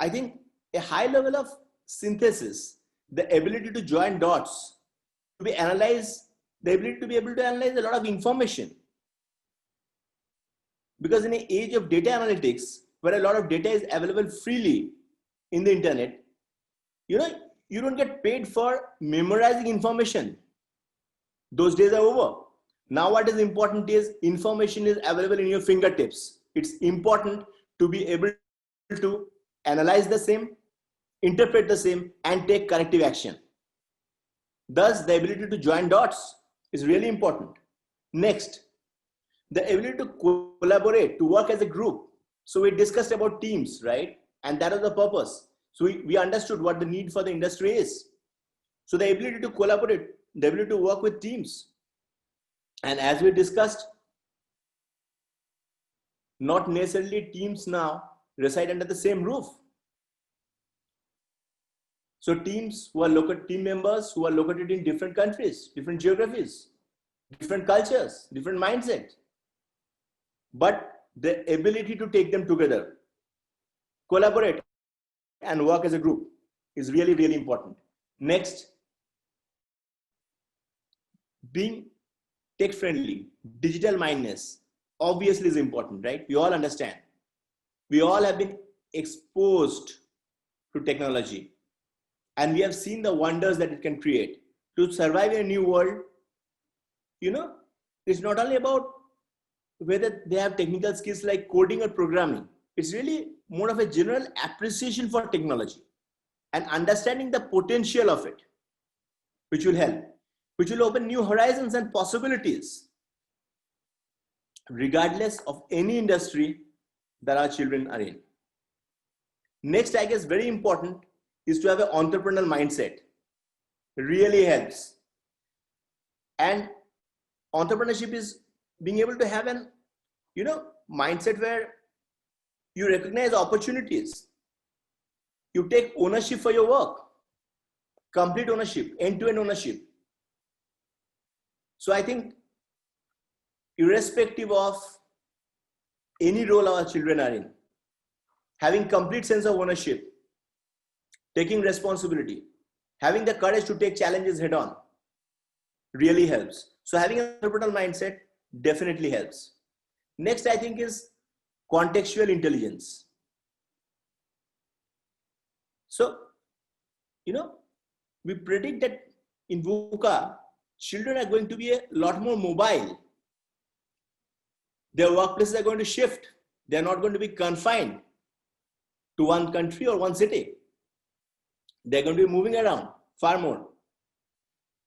I think a high level of synthesis, the ability to join dots, to be analyzed, the ability to be able to analyze a lot of information. Because in an age of data analytics, where a lot of data is available freely in the internet, you don't get paid for memorizing information. Those days are over. Now what is important is information is available in your fingertips. It's important to be able to analyze the same, interpret the same, and take corrective action. Thus, the ability to join dots is really important. Next, the ability to collaborate, to work as a group. So we discussed about teams, right? And that was the purpose. So we understood what the need for the industry is. So the ability to collaborate, the ability to work with teams. And as we discussed, not necessarily teams now reside under the same roof. So teams who are team members who are located in different countries, different geographies, different cultures, different mindsets. But the ability to take them together, collaborate, and work as a group is really, really important. Next, being tech-friendly, digital mindedness, obviously is important, right? We all understand. We all have been exposed to technology, and we have seen the wonders that it can create. To survive in a new world, it's not only about whether they have technical skills like coding or programming. It's really more of a general appreciation for technology and understanding the potential of it, which will help, which will open new horizons and possibilities, regardless of any industry that our children are in. Next, I guess very important is to have an entrepreneurial mindset. It really helps. And entrepreneurship is being able to have an, mindset where you recognize opportunities. You take ownership for your work, complete ownership, end-to-end ownership. So I think irrespective of any role our children are in, having complete sense of ownership, taking responsibility, having the courage to take challenges head on really helps. So having an entrepreneurial mindset definitely helps. Next, I think, is contextual intelligence. So, we predict that in VUCA, children are going to be a lot more mobile. Their workplaces are going to shift. They're not going to be confined to one country or one city. They're going to be moving around far more.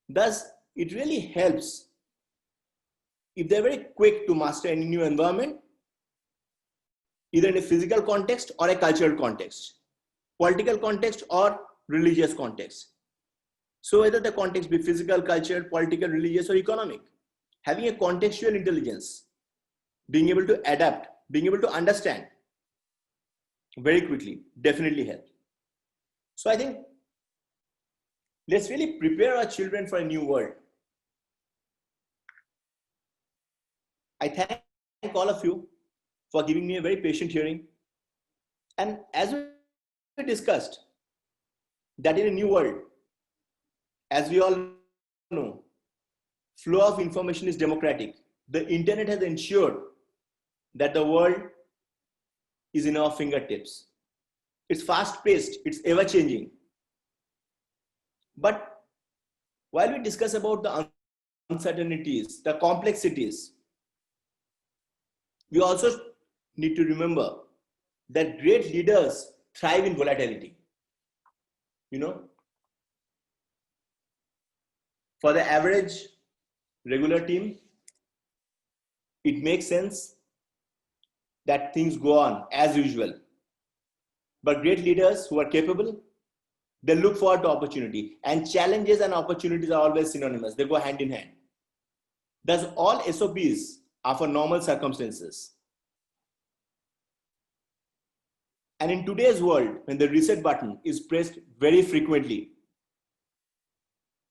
Thus, it really helps if they're very quick to master any new environment, either in a physical context or a cultural context, political context or religious context. So whether the context be physical, cultural, political, religious, or economic, having a contextual intelligence, being able to adapt, being able to understand very quickly, definitely helps. So I think let's really prepare our children for a new world. I thank all of you for giving me a very patient hearing. And as we discussed, that in a new world, as we all know, flow of information is democratic. The internet has ensured that the world is in our fingertips. It's fast-paced, it's ever-changing. But while we discuss about the uncertainties, the complexities, We also need to remember that great leaders thrive in volatility. You know, for the average regular team, it makes sense that things go on as usual. But great leaders who are capable, they look forward to opportunity, and challenges and opportunities are always synonymous. They go hand in hand. Thus, all SOPs are for normal circumstances. And in today's world, when the reset button is pressed very frequently,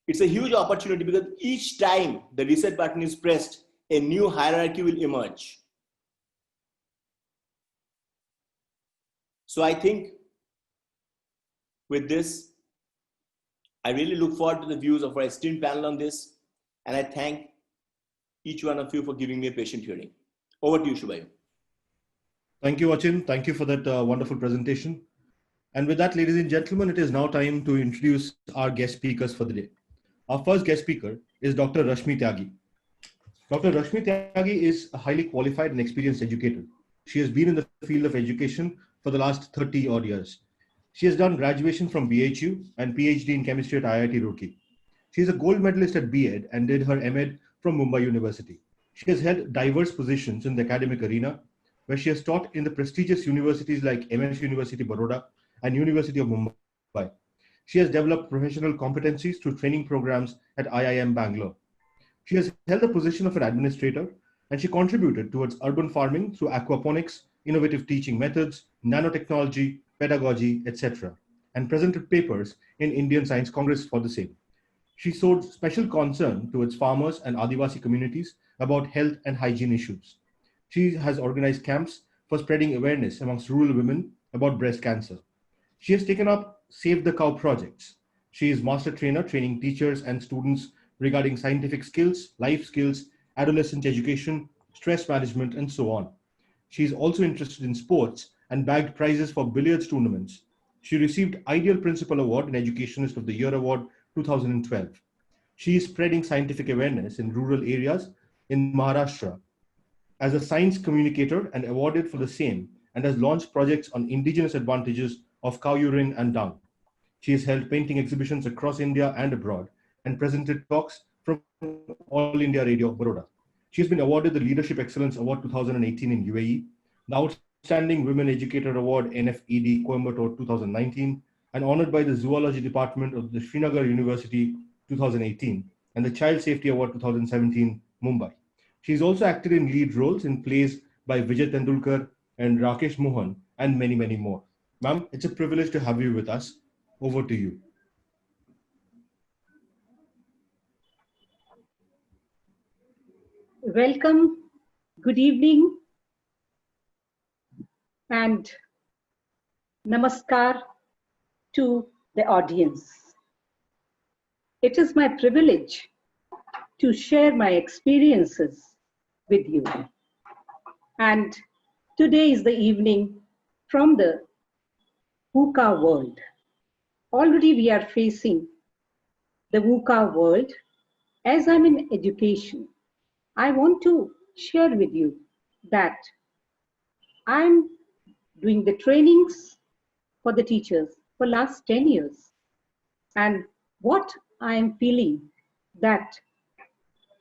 it's a huge opportunity because each time the reset button is pressed, a new hierarchy will emerge. So I think with this, I really look forward to the views of our esteemed panel on this. And I thank each one of you for giving me a patient hearing. Over to you, Shubhayu. Thank you, Achin. Thank you for that wonderful presentation. And with that, ladies and gentlemen, it is now time to introduce our guest speakers for the day. Our first guest speaker is Dr. Rashmi Tyagi. Dr. Rashmi Tyagi is a highly qualified and experienced educator. She has been in the field of education for the last 30 odd years. She has done graduation from BHU and PhD in chemistry at IIT Roorkee. She is a gold medalist at B.Ed and did her M.Ed from Mumbai University. She has held diverse positions in the academic arena, where she has taught in the prestigious universities like MS University Baroda and University of Mumbai. She has developed professional competencies through training programs at IIM Bangalore. She has held the position of an administrator, and she contributed towards urban farming through aquaponics, innovative teaching methods, nanotechnology, pedagogy, etc., and presented papers in Indian Science Congress for the same. She showed special concern towards farmers and Adivasi communities about health and hygiene issues. She has organized camps for spreading awareness amongst rural women about breast cancer. She has taken up Save the Cow projects. She is master trainer training teachers and students regarding scientific skills, life skills, adolescent education, stress management, and so on. She is also interested in sports and bagged prizes for billiards tournaments. She received Ideal Principal Award and Educationist of the Year Award 2012. She is spreading scientific awareness in rural areas in Maharashtra as a science communicator and awarded for the same, and has launched projects on indigenous advantages of cow urine and dung. She has held painting exhibitions across India and abroad and presented talks from All India Radio, Baroda. She has been awarded the Leadership Excellence Award 2018 in UAE, the Outstanding Women Educator Award NFED Coimbatore 2019, and honored by the Zoology Department of the Srinagar University 2018, and the Child Safety Award 2017, Mumbai. She has also acted in lead roles in plays by Vijay Tendulkar and Rakesh Mohan, and many, many more. Ma'am, it's a privilege to have you with us. Over to you. Welcome, good evening, and namaskar to the audience. It is my privilege to share my experiences with you. And today is the evening from the VUCA world. Already we are facing the VUCA world. As I'm in education, I want to share with you that I'm doing the trainings for the teachers for last 10 years. And what I am feeling that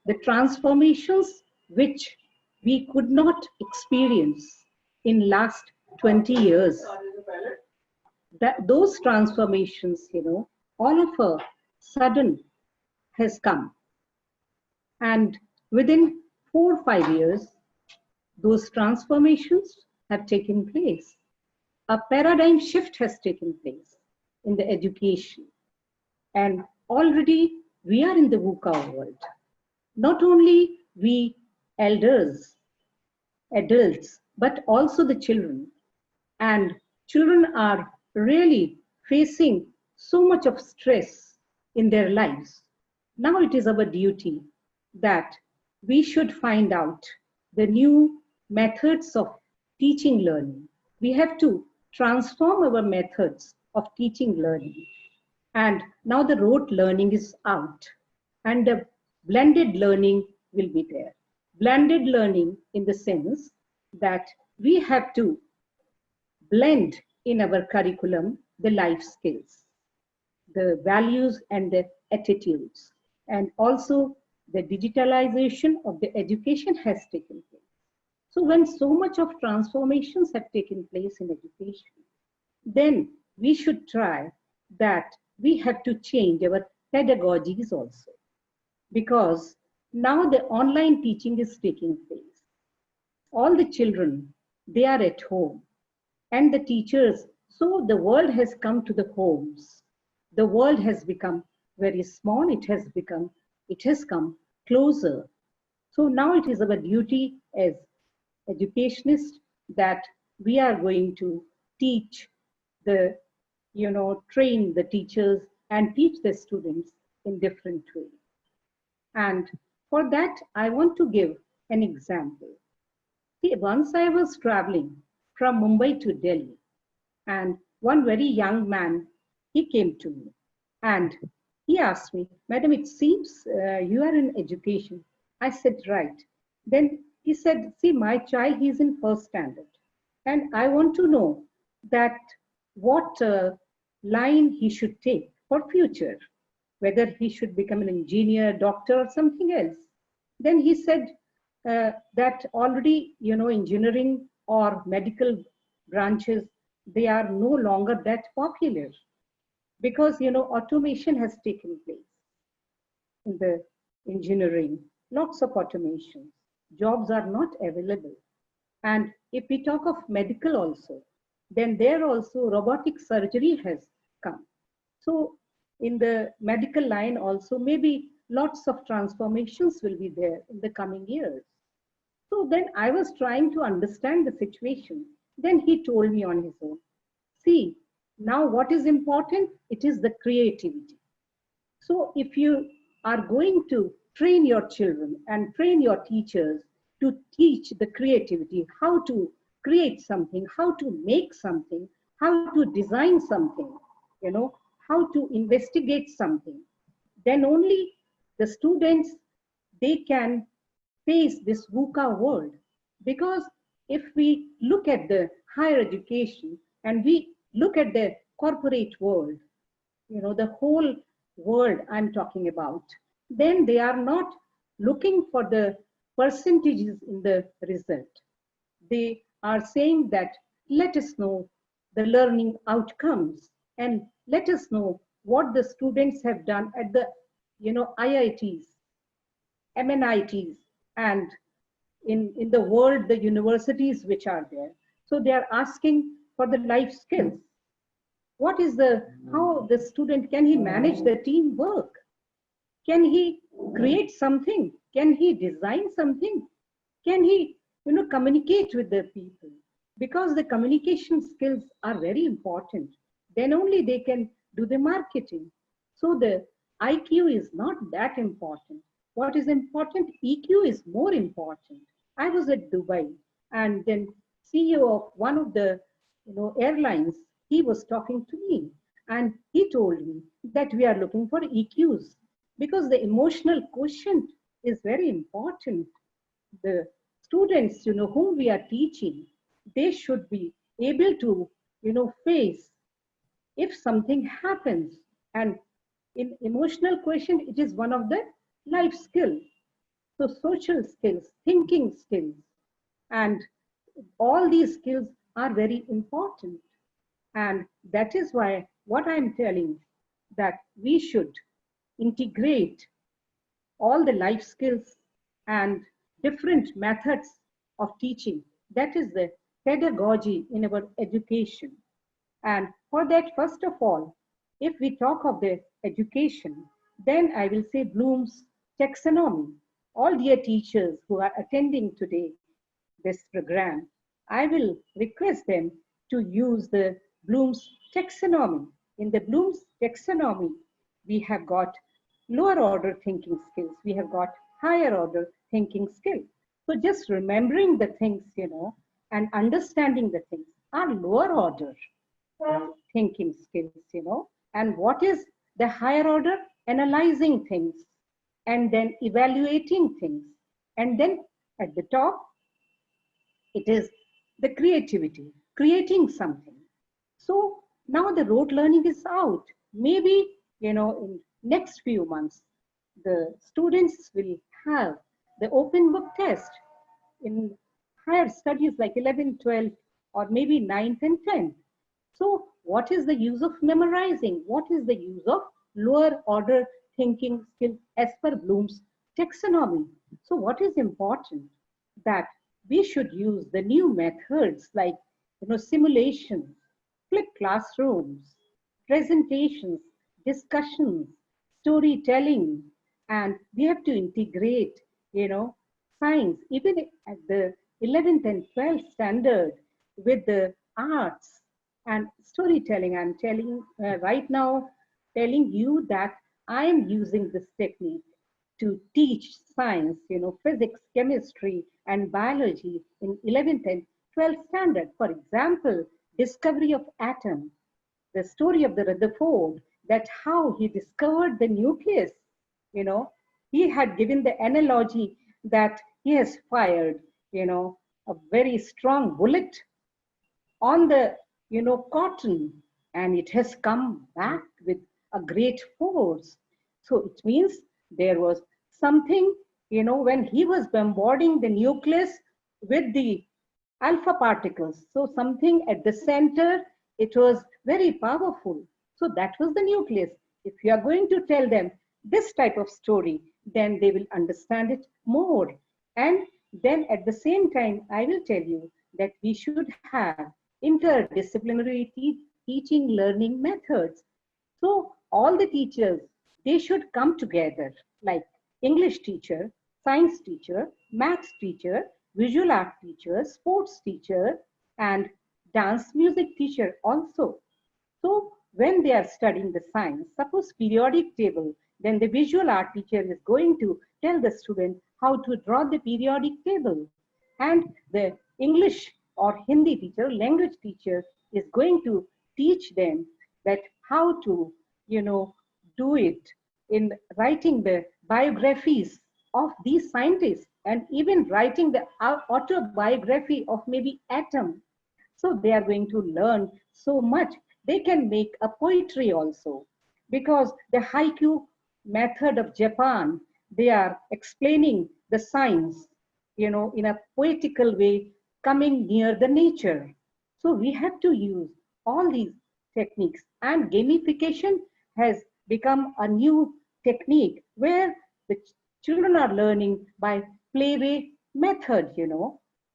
the transformations which we could not experience in last 20 years, that those transformations, all of a sudden has come. And within 4 or 5 years, those transformations have taken place. A paradigm shift has taken place in the education. And already we are in the VUCA world. Not only we elders, adults, but also the children. And children are really facing so much of stress in their lives. Now it is our duty that we should find out the new methods of teaching learning. We have to transform our methods of teaching learning. And now the rote learning is out and the blended learning will be there. Blended learning in the sense that we have to blend in our curriculum the life skills, the values and the attitudes, and also the digitalization of the education has taken place. So when so much of transformations have taken place in education, then we should try that we have to change our pedagogies also, because now the online teaching is taking place. All the children, they are at home, and the teachers, so the world has come to the homes. The world has become very small, it has come closer. So now it is our duty as educationists that we are going to teach the, train the teachers and teach the students in different ways. And for that, I want to give an example. See, once I was traveling from Mumbai to Delhi, and one very young man, he came to me and he asked me, "Madam, it seems you are in education." I said, "Right." Then he said, "See, my child, he's in first standard, and I want to know that what line he should take for future, whether he should become an engineer, doctor, or something else." Then he said that already, engineering or medical branches, they are no longer that popular because, automation has taken place in the engineering, lots of automations. Jobs are not available. And if we talk of medical also, then there also robotic surgery has come. So in the medical line also, maybe lots of transformations will be there in the coming years. So then I was trying to understand the situation. Then he told me on his own, "See, now what is important? It is the creativity. So if you are going to train your children and train your teachers to teach the creativity, how to create something, how to make something, how to design something, how to investigate something, then only the students, they can face this VUCA world. Because if we look at the higher education and we look at the corporate world, the whole world I'm talking about, then they are not looking for the percentages in the result. They are saying that let us know the learning outcomes and let us know what the students have done at the IITs, MNITs, and in the world, the universities which are there. So they are asking for the life skills. What is how the student, can he manage the teamwork? Can he create something? Can he design something? Can he, communicate with the people? Because the communication skills are very important. Then only they can do the marketing. So the IQ is not that important. What is important? EQ is more important. I was at Dubai, and then CEO of one of the airlines, he was talking to me, and he told me that we are looking for EQs because the emotional quotient is very important. The students, whom we are teaching, they should be able to, face if something happens. And in emotional quotient, it is one of the life skills. So social skills, thinking skills, and all these skills are very important. And that is why what I'm telling, that we should integrate all the life skills and different methods of teaching. That is the pedagogy in our education. And for that, first of all, if we talk of the education, then I will say Bloom's taxonomy. All dear teachers who are attending today this program, I will request them to use the Bloom's taxonomy. In the Bloom's taxonomy, we have got lower order thinking skills, we have got higher order thinking skills. So just remembering the things, and understanding the things are lower order thinking skills, and what is the higher order? Analyzing things and then evaluating things. And then at the top, It is the creativity, creating something. So now the rote learning is out. Maybe, in next few months, the students will have the open book test in higher studies like 11, 12, or maybe 9th and 10th. So what is the use of memorizing? What is the use of lower order thinking skill as per Bloom's taxonomy? So what is important? That we should use the new methods like simulations, flipped classrooms, presentations, discussions, storytelling, and we have to integrate, science, even at the 11th and 12th standard with the arts and storytelling. I'm telling right now, telling you that I am using this technique to teach science, physics, chemistry, and biology in 11th and 12th standard. For example, discovery of atom, the story of the Rutherford, that how he discovered the nucleus. He had given the analogy that he has fired, a very strong bullet on the, cotton, and it has come back with a great force. So it means there was something, when he was bombarding the nucleus with the alpha particles. So something at the center, it was very powerful. So that was the nucleus. If you are going to tell them this type of story, then they will understand it more. And then at the same time, I will tell you that we should have interdisciplinary teaching learning methods. So all the teachers, they should come together, like English teacher, science teacher, maths teacher, visual art teacher, sports teacher, and dance music teacher also. So when they are studying the science, suppose periodic table, then the visual art teacher is going to tell the student how to draw the periodic table. And the English or Hindi teacher, language teacher, is going to teach them that how to, do it in writing the biographies of these scientists, and even writing the autobiography of maybe atom. So they are going to learn so much. They can make a poetry also, because the haiku method of Japan, they are explaining the science, in a poetical way, coming near the nature. So we have to use all these techniques, and gamification has become a new technique where the children are learning by playway method,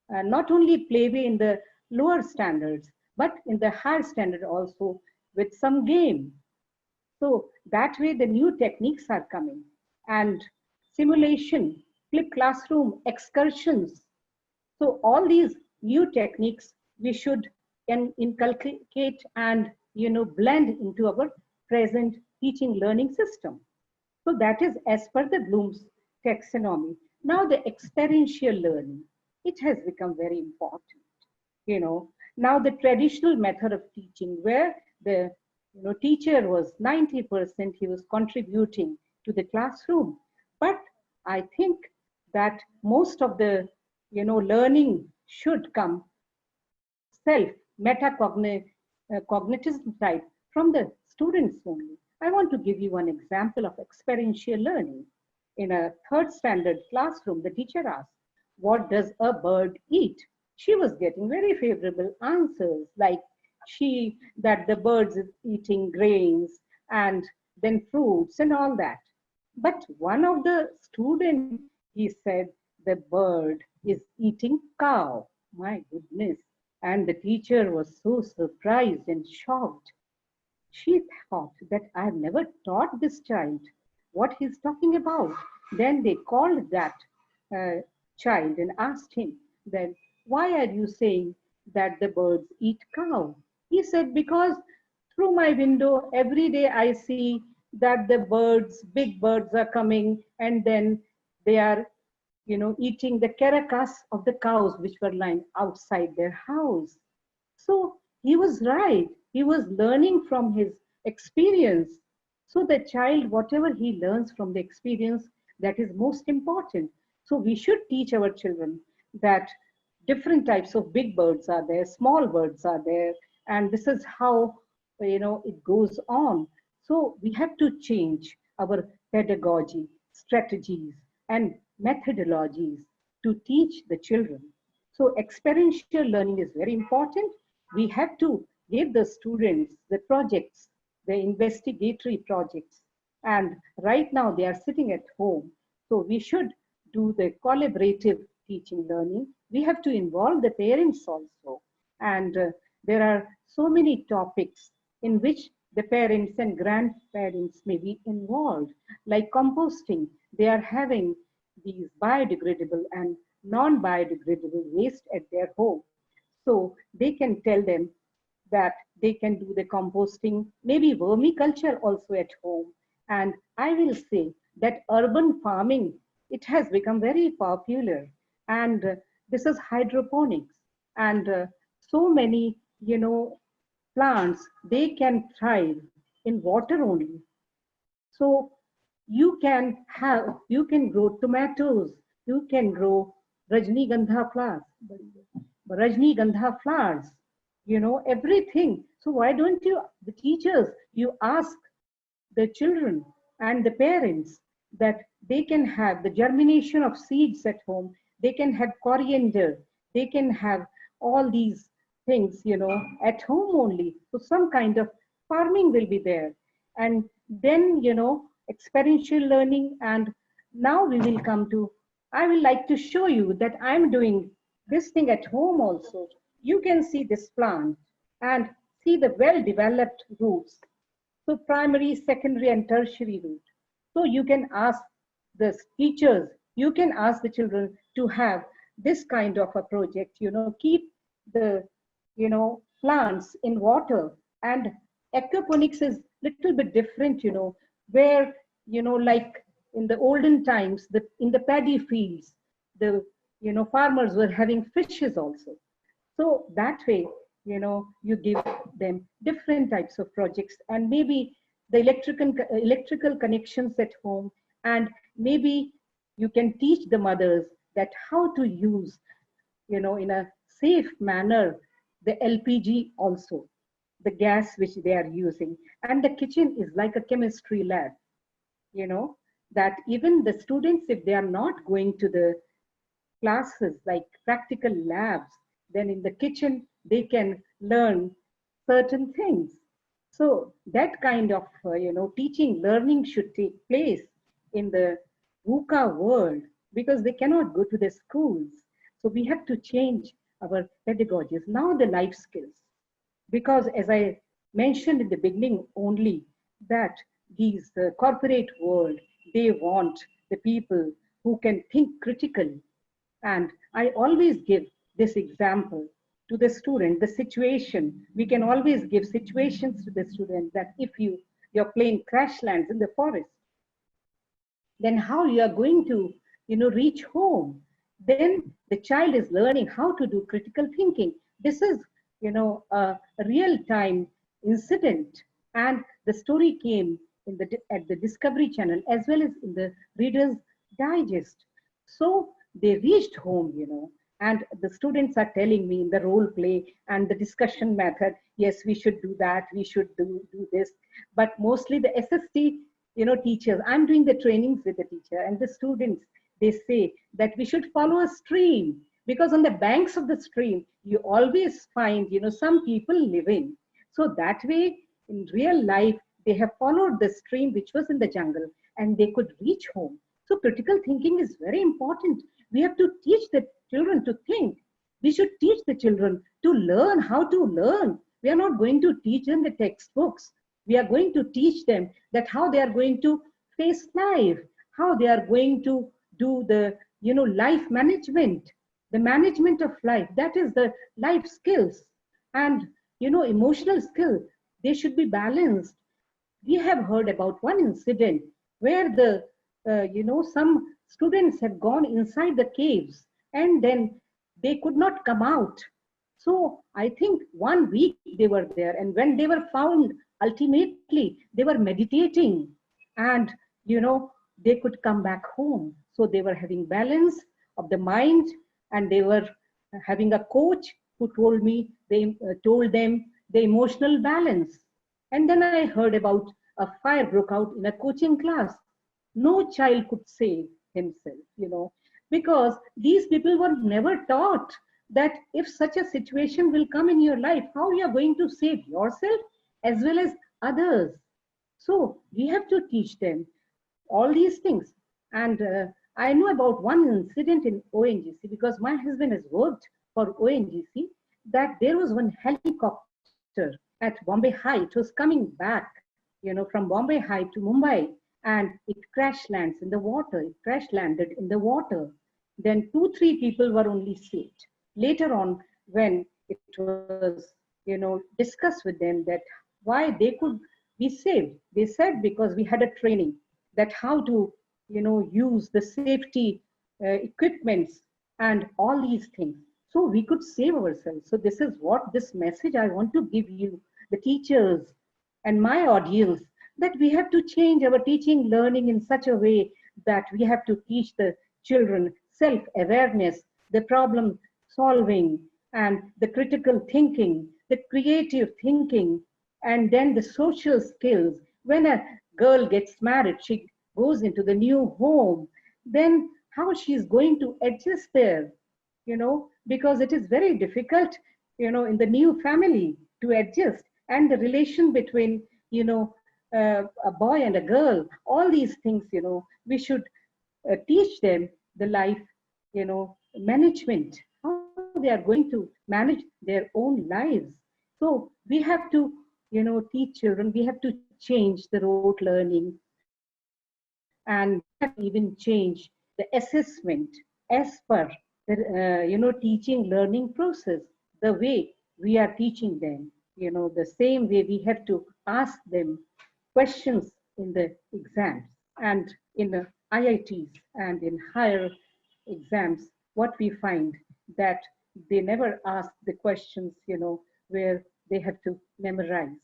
not only playway in the lower standards, but in the higher standard also with some game. So that way the new techniques are coming, and simulation, flip classroom, excursions. So all these new techniques we should inculcate and blend into our present teaching learning system. So that is as per the Bloom's taxonomy. Now the experiential learning, it has become very important. Now the traditional method of teaching, where the teacher was 90%, he was contributing to the classroom. But I think that most of the learning should come self, cognitive type from the students only. I want to give you one example of experiential learning. In a third standard classroom, the teacher asked, "What does a bird eat?" She was getting very favorable answers, like that the birds is eating grains and then fruits and all that. But one of the students, he said, the bird is eating cow. My goodness. And the teacher was so surprised and shocked. She thought that I have never taught this child what he's talking about. Then they called that child and asked him, then, why are you saying that the birds eat cow? He said, because through my window, every day I see that the birds, big birds are coming, and then they are, eating the carcass of the cows which were lying outside their house. So he was right. He was learning from his experience. So the child, whatever he learns from the experience, that is most important. So we should teach our children that different types of big birds are there, small birds are there, and this is how, it goes on. So we have to change our pedagogy, strategies, and methodologies to teach the children. So experiential learning is very important. We have to give the students the projects, the investigatory projects. And right now they are sitting at home. So we should do the collaborative teaching learning. We have to involve the parents also. And there are so many topics in which the parents and grandparents may be involved, like composting. They are having these biodegradable and non-biodegradable waste at their home. So they can tell them that they can do the composting, maybe vermiculture also at home. And I will say that urban farming, it has become very popular. And this is hydroponics. And so many, plants, they can thrive in water only. So you can grow tomatoes, you can grow Rajnigandha flowers, Rajnigandha flowers, everything. So why don't you, the teachers, you ask the children and the parents that they can have the germination of seeds at home, they can have coriander, they can have all these things, at home only. So some kind of farming will be there. And then, experiential learning. And now we will come to, I will like to show you that I'm doing this thing at home also. You can see this plant and see the well-developed roots. So primary, secondary, and tertiary root. So you can ask the teachers, you can ask the children to have this kind of a project, keep the, plants in water. And aquaponics is little bit different, where, like in the olden times, in the paddy fields, the, farmers were having fishes also. So that way, you give them different types of projects, and maybe the electrical connections at home, and maybe you can teach the mothers that how to use, in a safe manner, the LPG also, the gas which they are using. And the kitchen is like a chemistry lab, that even the students, if they are not going to the classes like practical labs, then in the kitchen, they can learn certain things. So that kind of, teaching, learning should take place in the VUCA world, because they cannot go to the schools. So we have to change our pedagogies. Now the life skills, because as I mentioned in the beginning only, that these corporate world, they want the people who can think critically. And I always give this example to the student, the situation. We can always give situations to the student, that if your plane crash lands in the forest, then how you are going to, reach home. Then the child is learning how to do critical thinking. This is, a real-time incident. And the story came at the Discovery Channel, as well as in the Reader's Digest. So they reached home, and the students are telling me in the role play and the discussion method, yes, we should do that, we should do this. But mostly the SST, teachers, I'm doing the trainings with the teacher, and the students, they say that we should follow a stream, because on the banks of the stream, you always find, some people living. So that way, in real life, they have followed the stream which was in the jungle, and they could reach home. So critical thinking is very important. We have to teach the children to think. We should teach the children to learn how to learn. We are not going to teach them the textbooks. We are going to teach them that how they are going to face life, how they are going to do the, life management, the management of life. That is the life skills. And, emotional skill, they should be balanced. We have heard about one incident where the, some students have gone inside the caves, and then they could not come out. So I think 1 week they were there, and when they were found, ultimately they were meditating, and they could come back home. So they were having balance of the mind, and they were having a coach who told me, they told them the emotional balance. And then I heard about a fire broke out in a coaching class. No child could save himself, because these people were never taught that if such a situation will come in your life, how you are going to save yourself as well as others. So we have to teach them all these things. And I know about one incident in ONGC, because my husband has worked for ONGC, that there was one helicopter at Bombay High. It was coming back, from Bombay High to Mumbai, and it crash lands in the water. It crash landed in the water. Then 2-3 people were only saved. Later on, when it was, discussed with them that why they could be saved, they said because we had a training that how to, use the safety equipments and all these things. So we could save ourselves. So this is what this message I want to give you, the teachers and my audience, that we have to change our teaching learning in such a way that we have to teach the children self-awareness, the problem solving, and the critical thinking, the creative thinking, and then the social skills. When a girl gets married, she goes into the new home, then how she's going to adjust there, because it is very difficult, in the new family to adjust, and the relation between, a boy and a girl, all these things, we should teach them the life, management, how they are going to manage their own lives. So we have to, teach children, we have to change the rote learning, and even change the assessment as per the, teaching learning process, the way we are teaching them, the same way we have to ask them questions in the exams and in the IITs and in higher exams. What we find that they never ask the questions, where they have to memorize.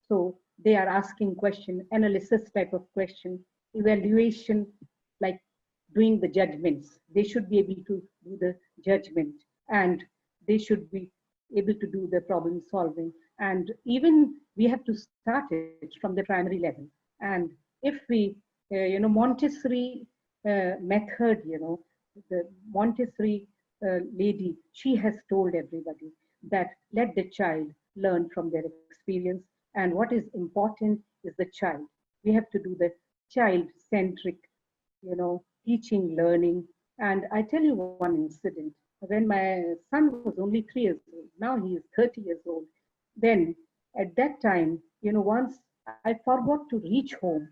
So they are asking question, analysis type of question, evaluation, like doing the judgments. They should be able to do the judgment, and they should be able to do the problem solving. And even we have to start it from the primary level. And if we, Montessori method, the Montessori lady, she has told everybody that let the child learn from their experience, and what is important is the child. We have to do the child-centric, teaching, learning. And I tell you one incident. When my son was only 3 years old, now he is 30 years old. Then at that time, once I forgot to reach home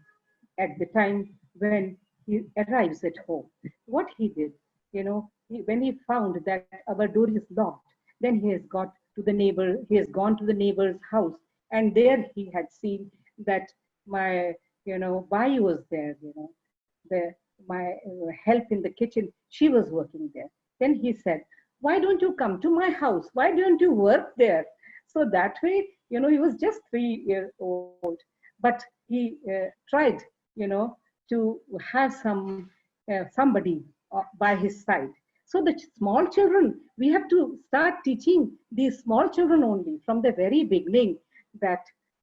at the time when he arrives at home. What he did, when he found that our door is locked, then he has gone to the neighbor's house, and there he had seen that my, Bai was there, my help in the kitchen, she was working there. Then he said, why don't you come to my house? Why don't you work there? So that way, he was just 3 years old, but he tried, to have somebody by his side. So the small children, we have to start teaching these small children only from the very beginning, that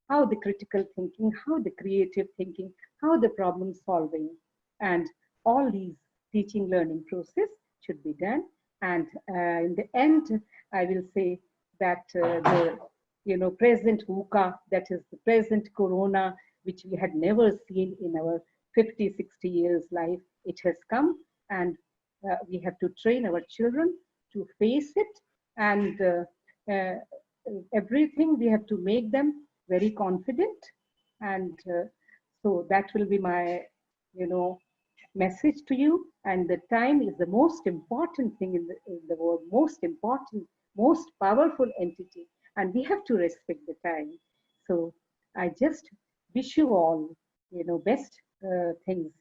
how the critical thinking, how the creative thinking, how the problem solving, and all these teaching learning process should be done. And in the end, I will say that the present VUCA, that is the present corona, which we had never seen in our 50, 60 years life, it has come, and we have to train our children to face it, and everything we have to make them very confident. And so that will be my, message to you. And the time is the most important thing in the world, most important, most powerful entity, and we have to respect the time. So I just wish you all, best things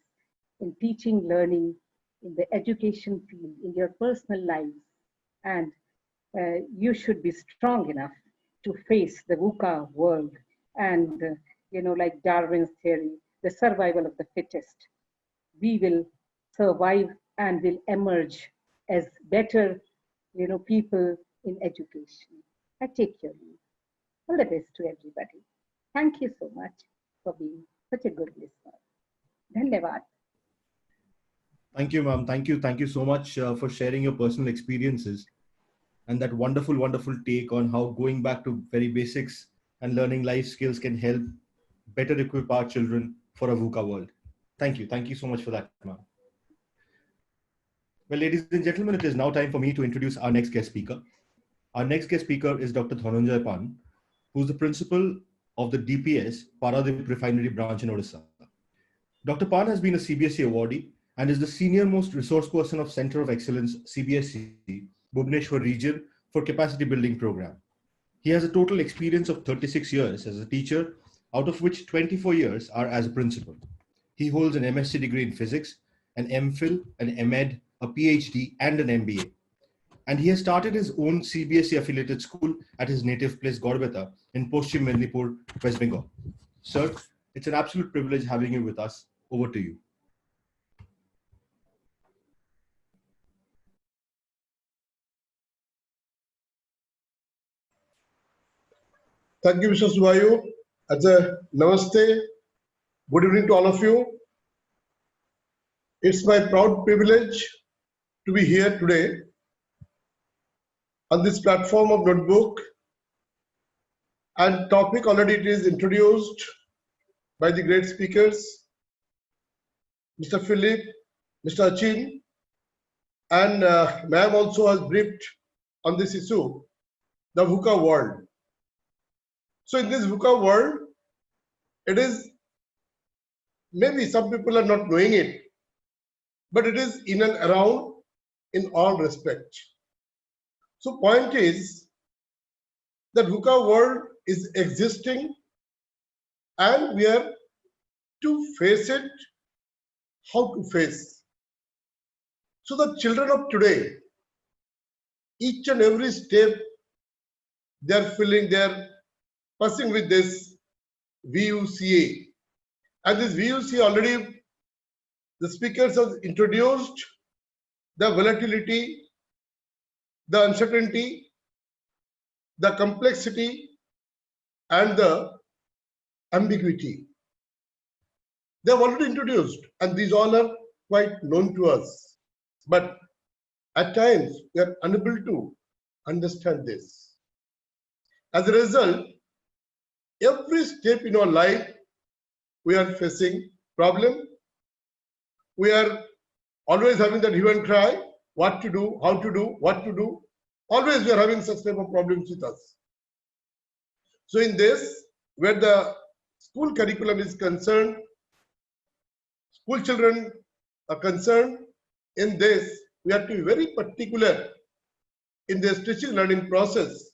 in teaching, learning, in the education field, in your personal lives. And you should be strong enough to face the VUCA world. And, like Darwin's theory, the survival of the fittest. We will survive and will emerge as better people in education. I take your leave. All the best to everybody. Thank you so much for being such a good listener. Dhanyavad. Thank you, ma'am. Thank you. Thank you so much for sharing your personal experiences and that wonderful, wonderful take on how going back to very basics and learning life skills can help better equip our children for a VUCA world. Thank you. Thank you so much for that, ma'am. Well, ladies and gentlemen, it is now time for me to introduce our next guest speaker. Our next guest speaker is Dr. Dhananjoy, who's the principal of the DPS Paradip Refinery branch in Odisha. Dr. Pan has been a CBSE awardee and is the senior most resource person of Center of Excellence CBSE Bhubaneswar region for capacity building program. He has a total experience of 36 years as a teacher, out of which 24 years are as a principal. He holds an MSc degree in physics, an MPhil, an MEd, a PhD, and an MBA. And he has started his own CBSE affiliated school at his native place, Gorbeta, in Paschim Mednipur, West Bengal. Sir, it's an absolute privilege having you with us. Over to you. Thank you, Mr. Suvayu. Namaste. Good evening to all of you. It's my proud privilege to be here today on this platform of Notebook. And topic already it is introduced by the great speakers, Mr. Philip, Mr. Achin, and ma'am also has briefed on this issue, the VUCA world. So in this VUCA world, it is, maybe some people are not knowing it, but it is in and around in all respect. So point is that VUCA world is existing and we are to face it, how to face. So the children of today, each and every step they are feeling, they are passing with this VUCA. And this VUCA already the speakers have introduced the volatility, the uncertainty, the complexity, and the ambiguity. They have already introduced, and these all are quite known to us. But at times, we are unable to understand this. As a result, every step in our life, we are facing problem. We are always having that hue and cry, what to do, how to do, what to do. Always we are having such type of problems with us. So in this, where the school curriculum is concerned, school children are concerned, in this, we have to be very particular in this teaching learning process,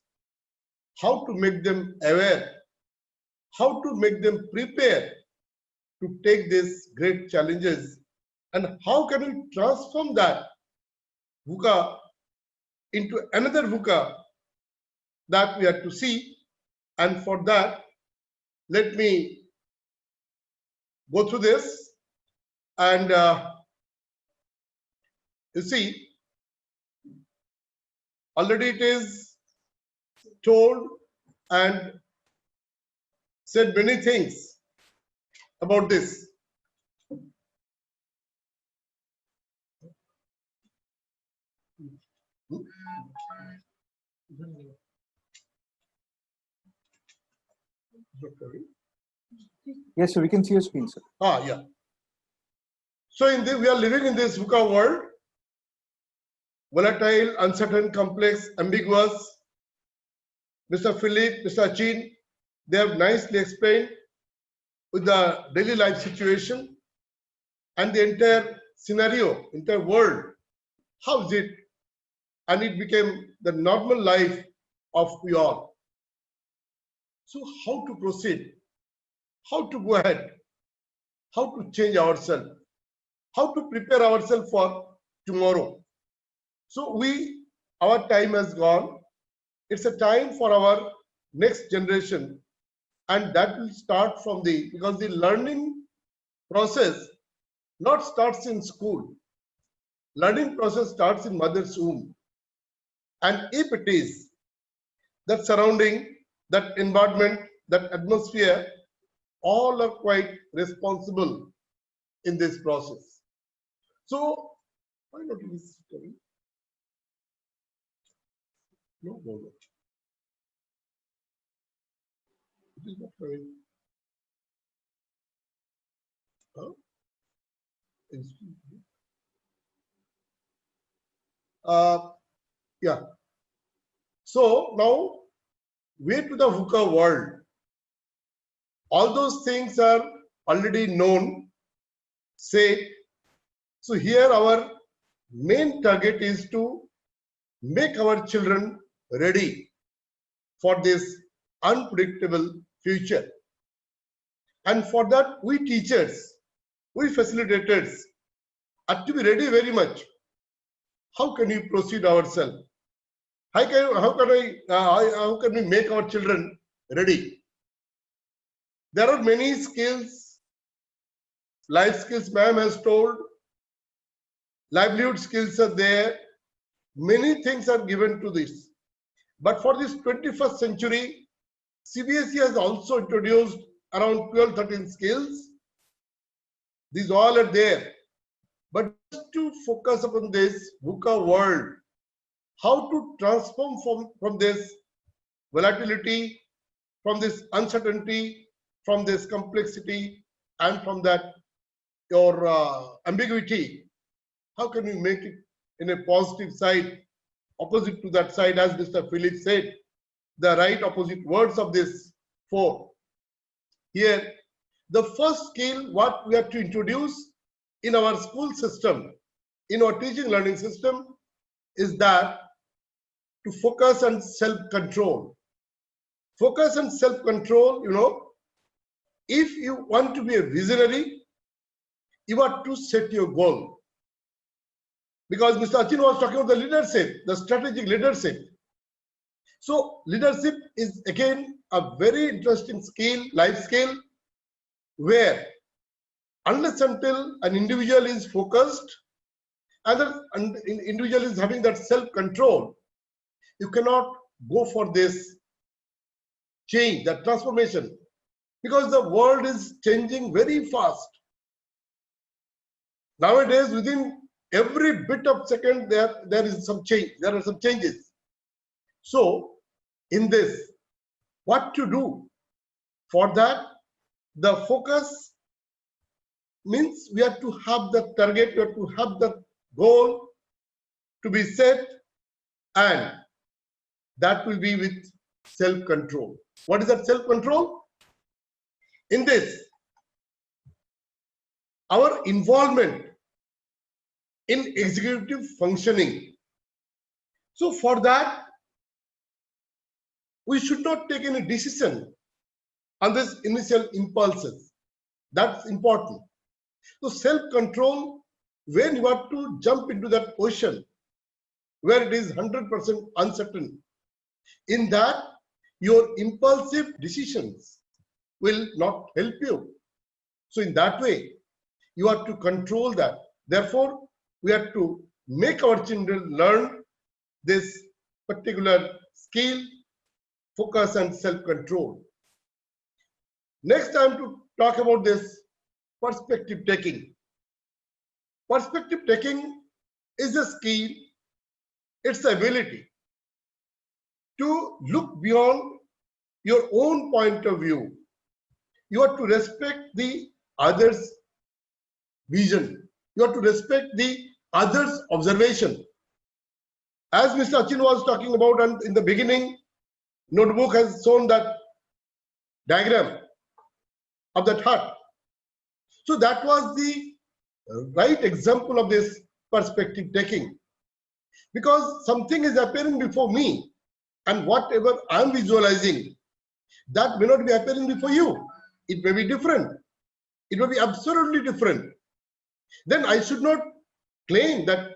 how to make them aware, how to make them prepare to take these great challenges, and how can we transform that VUCA into another VUCA that we have to see. And for that, let me go through this. And you see, already it is told and said many things about this. Yes, sir, we can see your screen, sir. Yeah. So in this, we are living in this VUCA world, volatile, uncertain, complex, ambiguous. Mr. Philip, Mr. Achin, they have nicely explained with the daily life situation and the entire scenario, entire world. How is it? And it became the normal life of we all. So how to proceed? How to go ahead? How to change ourselves? How to prepare ourselves for tomorrow? So our time has gone. It's a time for our next generation, and that will start from because the learning process not starts in school. Learning process starts in mother's womb. And if it is, that surrounding, that environment, that atmosphere, all are quite responsible in this process. So, why not this coming? No, no, no. It is not coming. Huh? Yeah. So now, way to the VUCA world. All those things are already known, said. So here our main target is to make our children ready for this unpredictable future. And for that, we teachers, we facilitators are to be ready very much. How can we proceed ourselves? How can we make our children ready? There are many skills, life skills, ma'am has told, livelihood skills are there, many things are given to this. But for this 21st century, CBSE has also introduced around 12-13 skills. These all are there. But just to focus upon this VUCA world, how to transform from this volatility, from this uncertainty, from this complexity, and from that your ambiguity, how can we make it in a positive side, opposite to that side, as Mr. Philip said, the right opposite words of this four. Here, the first skill what we have to introduce in our school system, in our teaching learning system, is that to focus on self-control. Focus on self-control, you know, if you want to be a visionary, you have to set your goal. Because Mr. Achin was talking about the leadership, the strategic leadership. So leadership is again a very interesting skill, life skill, where unless until an individual is focused and an individual is having that self-control, you cannot go for this change, that transformation, because the world is changing very fast. Nowadays, within every bit of second, there is some change. There are some changes. So, in this, what to do? For that, the focus means we have to have the target, we have to have the goal to be set, and that will be with self-control. What is that self-control? In this, our involvement in executive functioning. So for that, we should not take any decision on this initial impulses. That's important. So self-control, when you have to jump into that ocean where it is 100% uncertain, in that your impulsive decisions will not help you. So in that way, you have to control that. Therefore, we have to make our children learn this particular skill, focus and self-control. Next time to talk about this perspective taking. Perspective taking is a skill, it's the ability to look beyond your own point of view. You have to respect the other's vision. You have to respect the other's observation. As Mr. Achin was talking about, and in the beginning, notebook has shown that diagram of that hut. So that was the right example of this perspective taking. Because something is appearing before me, and whatever I am visualizing, that may not be appearing before you. It may be different. It may be absolutely different. Then I should not claim that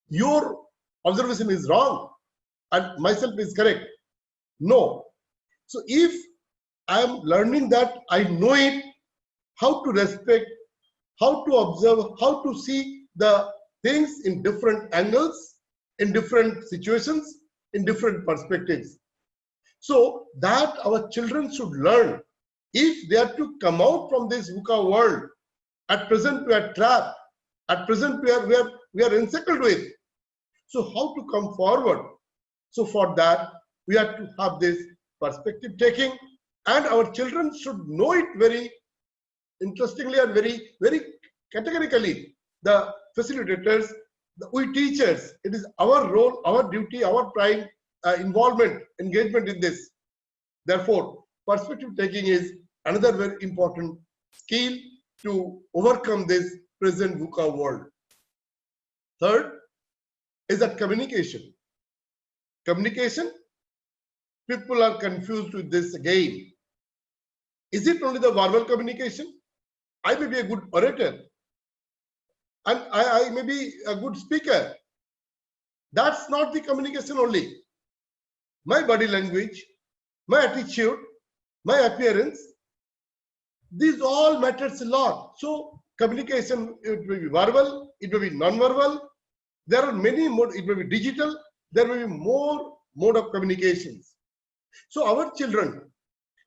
your observation is wrong and myself is correct. No. So if I am learning that, I know it, how to respect, how to observe, how to see the things in different angles, in different situations, in different perspectives. So that our children should learn. If they are to come out from this VUCA world, at present we are trapped, at present we are encircled with. So how to come forward? So for that, we have to have this perspective taking, and our children should know it very interestingly and very, very categorically. The facilitators, we teachers, it is our role, our duty, our prime involvement, engagement in this. Therefore, perspective taking is another very important skill to overcome this present VUCA world. Third is that communication. Communication, people are confused with this again. Is it only the verbal communication? I may be a good orator and I may be a good speaker. That's not the communication only. My body language, my attitude, my appearance, these all matters a lot. So communication, it may be verbal, it may be non-verbal. There are many modes, it may be digital, there may be more mode of communications. So our children,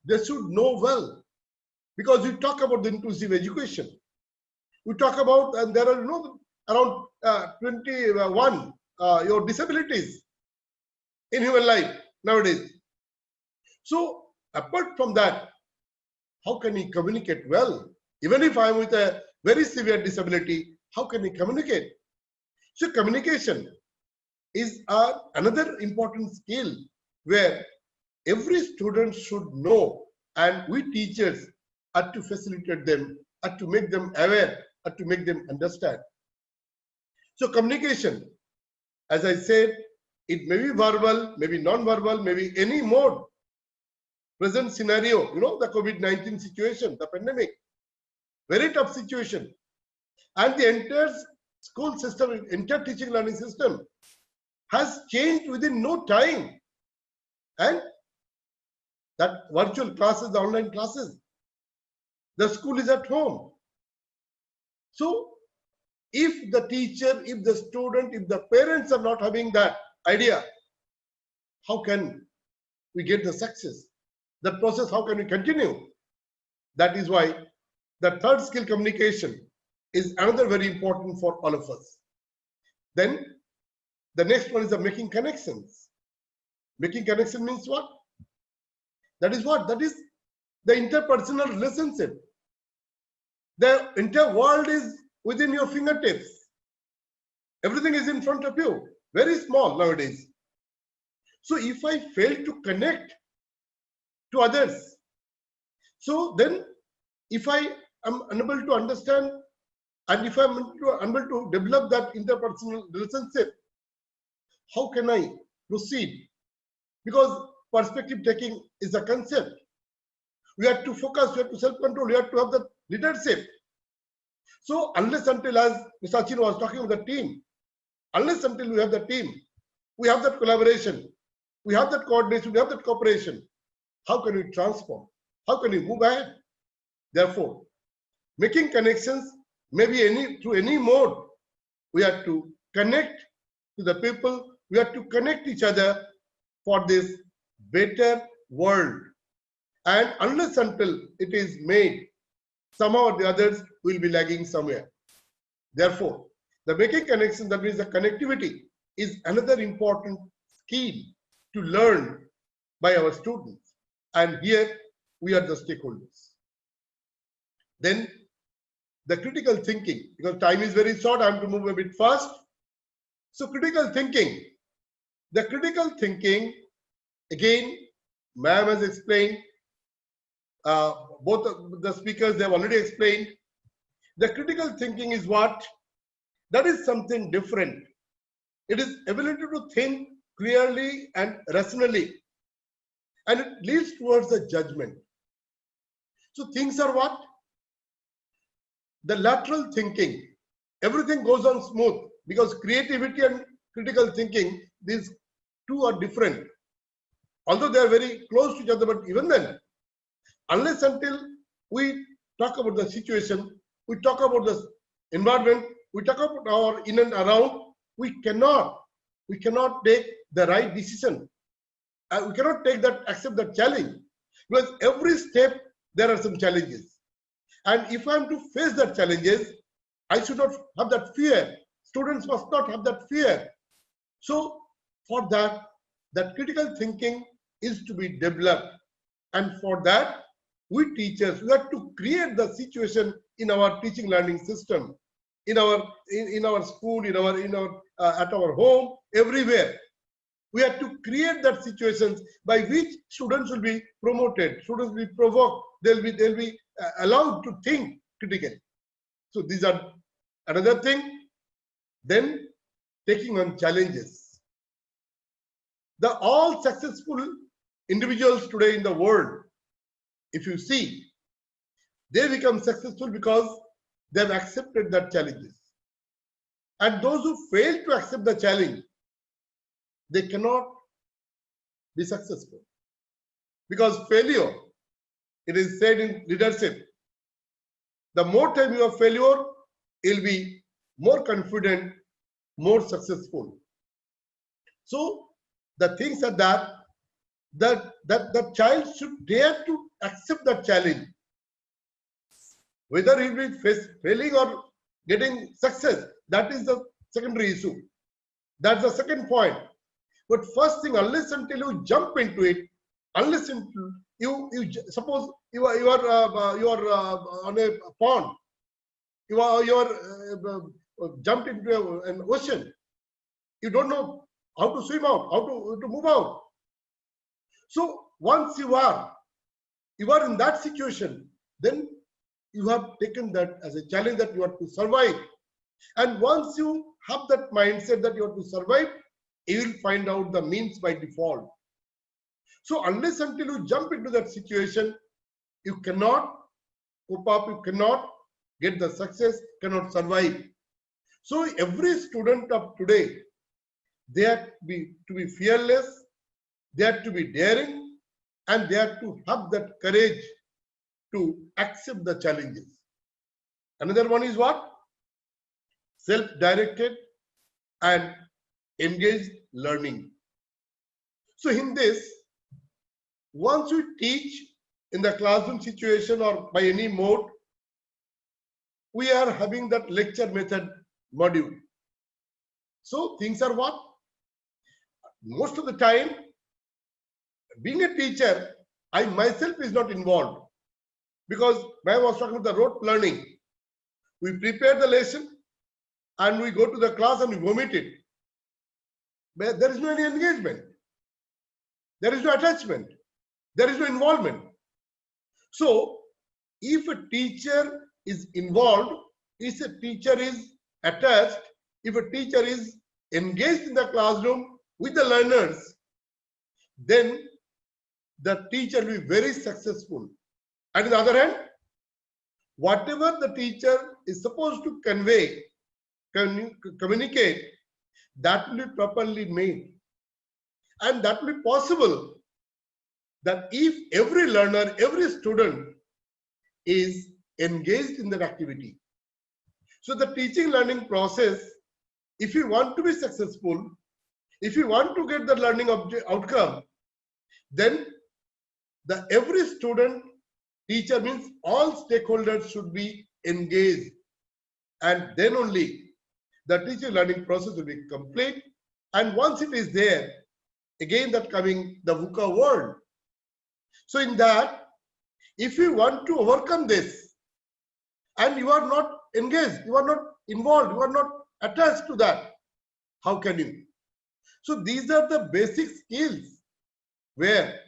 they should know well, because we talk about the inclusive education. We talk about, and there are around 21 your disabilities in human life nowadays. So apart from that, how can he communicate well? Even if I'm with a very severe disability, how can he communicate? So communication is another important skill where every student should know, and we teachers are to facilitate them, are to make them aware, are to make them understand. So communication, as I said, it may be verbal, maybe non-verbal, maybe any mode. Present scenario, the COVID-19 situation, the pandemic, very tough situation. And the entire school system, entire teaching learning system has changed within no time. And that virtual classes, the online classes, the school is at home. So if the teacher, if the student, if the parents are not having that idea, how can we get the success? That process, how can we continue? That is why the third skill, communication, is another very important for all of us. Then the next one is the making connections. Making connection means what? That is what? That is the interpersonal relationship. The entire world is within your fingertips. Everything is in front of you. Very small nowadays. So if I fail to connect to others, so then if I am unable to understand, and if I am unable to develop that interpersonal relationship, how can I proceed? Because perspective taking is a concept. We have to focus, we have to self-control, we have to have the leadership. So unless until, as Mr. Achin was talking about the team, unless until we have the team, we have that collaboration, we have that coordination, we have that cooperation, how can we transform? How can we move ahead? Therefore, making connections, maybe through any mode, we have to connect to the people, we have to connect each other for this better world. And unless until it is made, somehow or the others will be lagging somewhere. Therefore, the making connections, that means the connectivity, is another important skill to learn by our students. And here we are the stakeholders. Then the critical thinking, because time is very short, I have to move a bit fast. So critical thinking. The critical thinking, again, ma'am has explained, both of the speakers, they have already explained. The critical thinking is what? That is something different. It is ability to think clearly and rationally, and it leads towards the judgment. So things are what? The lateral thinking. Everything goes on smooth, because creativity and critical thinking, these two are different. Although they are very close to each other, but even then, unless until we talk about the situation, we talk about the environment, we talk about our in and around, we cannot we cannot take the right decision. We cannot accept that challenge, because every step there are some challenges. And if I am to face that challenges, I should not have that fear. Students must not have that fear. So for that, that critical thinking is to be developed. And for that, we teachers, we have to create the situation in our teaching learning system, in our school, at our home, everywhere. We have to create that situations by which students will be promoted, students will be provoked, they'll be allowed to think critically. So these are another thing. Then taking on challenges. The all successful individuals today in the world, if you see, they become successful because they have accepted that challenges. And those who fail to accept the challenge, they cannot be successful. Because failure, it is said in leadership, the more time you have failure, you'll be more confident, more successful. So the things are that the child should dare to accept that challenge. Whether he will be failing or getting success, that is the secondary issue. That's the second point. But first thing, unless until you jump into it, unless until you suppose you are on a pond, you are jumped into an ocean, you don't know how to swim out, how to move out. So once you are in that situation, then you have taken that as a challenge that you have to survive. And once you have that mindset that you have to survive, you will find out the means by default. So unless until you jump into that situation, you cannot cope up, you cannot get the success, cannot survive. So every student of today, they have to be fearless, they have to be daring, and they have to have that courage to accept the challenges. Another one is what? Self-directed and engaged learning. So in this, once we teach in the classroom situation or by any mode, we are having that lecture method module. So things are what? Most of the time, being a teacher, I myself is not involved, because when I was talking about the rote learning, we prepare the lesson and we go to the class and we vomit it. But there is no any engagement. There is no attachment. There is no involvement. So if a teacher is involved, if a teacher is attached, if a teacher is engaged in the classroom with the learners, then the teacher will be very successful. And on the other hand, whatever the teacher is supposed to convey, communicate, that will be properly made. And that will be possible that if every learner, every student is engaged in that activity. So the teaching learning process, if you want to be successful, if you want to get the learning outcome, then every student, teacher means all stakeholders should be engaged, and then only the teaching learning process will be complete. And once it is there, again that coming the VUCA world. So in that, if you want to overcome this and you are not engaged, you are not involved, you are not attached to that, how can you? So these are the basic skills where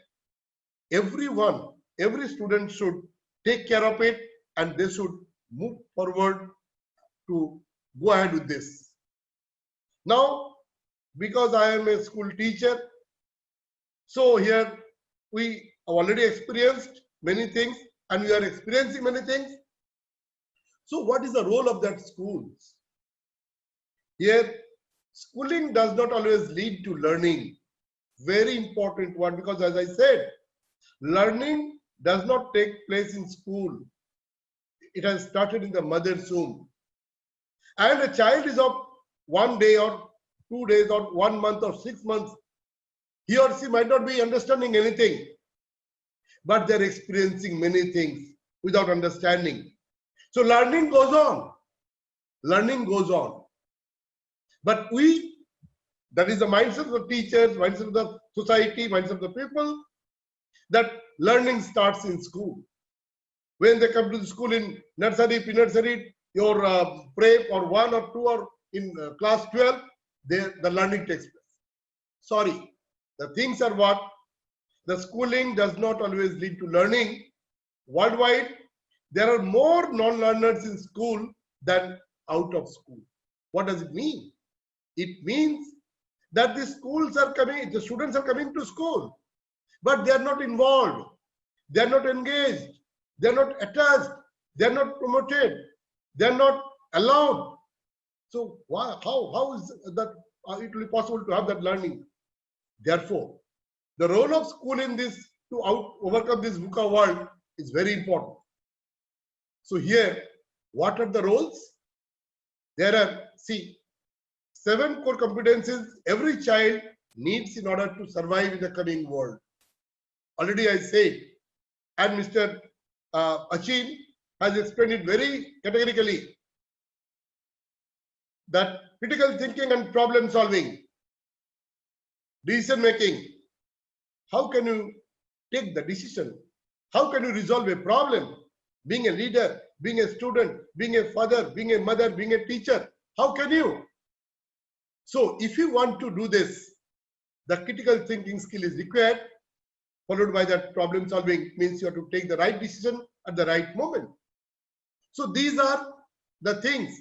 everyone, every student should take care of it, and they should move forward to go ahead with this. Now, because I am a school teacher, so here we have already experienced many things and we are experiencing many things. So what is the role of that schools? Here, schooling does not always lead to learning. Very important one, because as I said, learning does not take place in school. It has started in the mother's womb. And a child is of 1 day or 2 days or 1 month or 6 months, he or she might not be understanding anything, but they're experiencing many things without understanding. So learning goes on. Learning goes on. But that is the mindset of the teachers, mindset of the society, mindset of the people, that learning starts in school. When they come to the school in nursery, pre-nursery, your prep or 1 or 2 or in class 12, the learning takes place. Sorry, the things are what? The schooling does not always lead to learning. Worldwide, there are more non-learners in school than out of school. What does it mean? It means that the students are coming to school, but they are not involved, they are not engaged, they are not attached, they are not promoted, they are not allowed. So how is that it will be possible to have that learning? Therefore, the role of school in this to overcome this VUCA world is very important. So here, what are the roles? There are, 7 core competencies every child needs in order to survive in the coming world. Already I said, and Mr. Achin has explained it very categorically, that critical thinking and problem solving, decision making. How can you take the decision? How can you resolve a problem? Being a leader, being a student, being a father, being a mother, being a teacher, how can you? So if you want to do this, the critical thinking skill is required, followed by that problem solving means you have to take the right decision at the right moment. So these are the things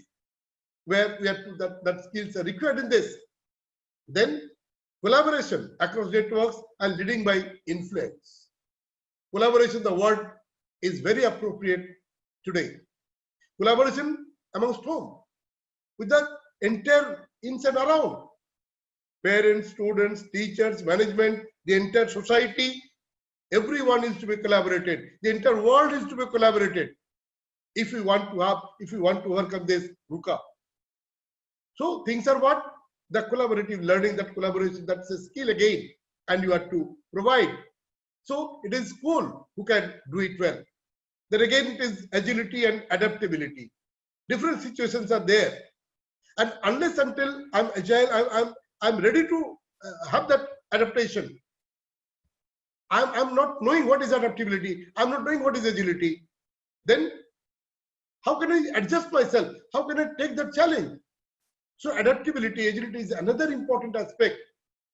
where we have to, that skills are required in this. Then collaboration across networks and leading by influence. Collaboration, the word is very appropriate today. Collaboration amongst whom? With the entire ins and around. Parents, students, teachers, management, the entire society, everyone is to be collaborated. The entire world is to be collaborated. If we want to overcome this VUCA. So things are what? The collaborative learning, that collaboration, that's a skill again, and you have to provide. So it is school who can do it well. Then again, it is agility and adaptability. Different situations are there. And unless until I'm agile, I'm ready to have that adaptation. I'm not knowing what is adaptability. I'm not knowing what is agility. Then how can I adjust myself? How can I take that challenge? So adaptability, agility is another important aspect,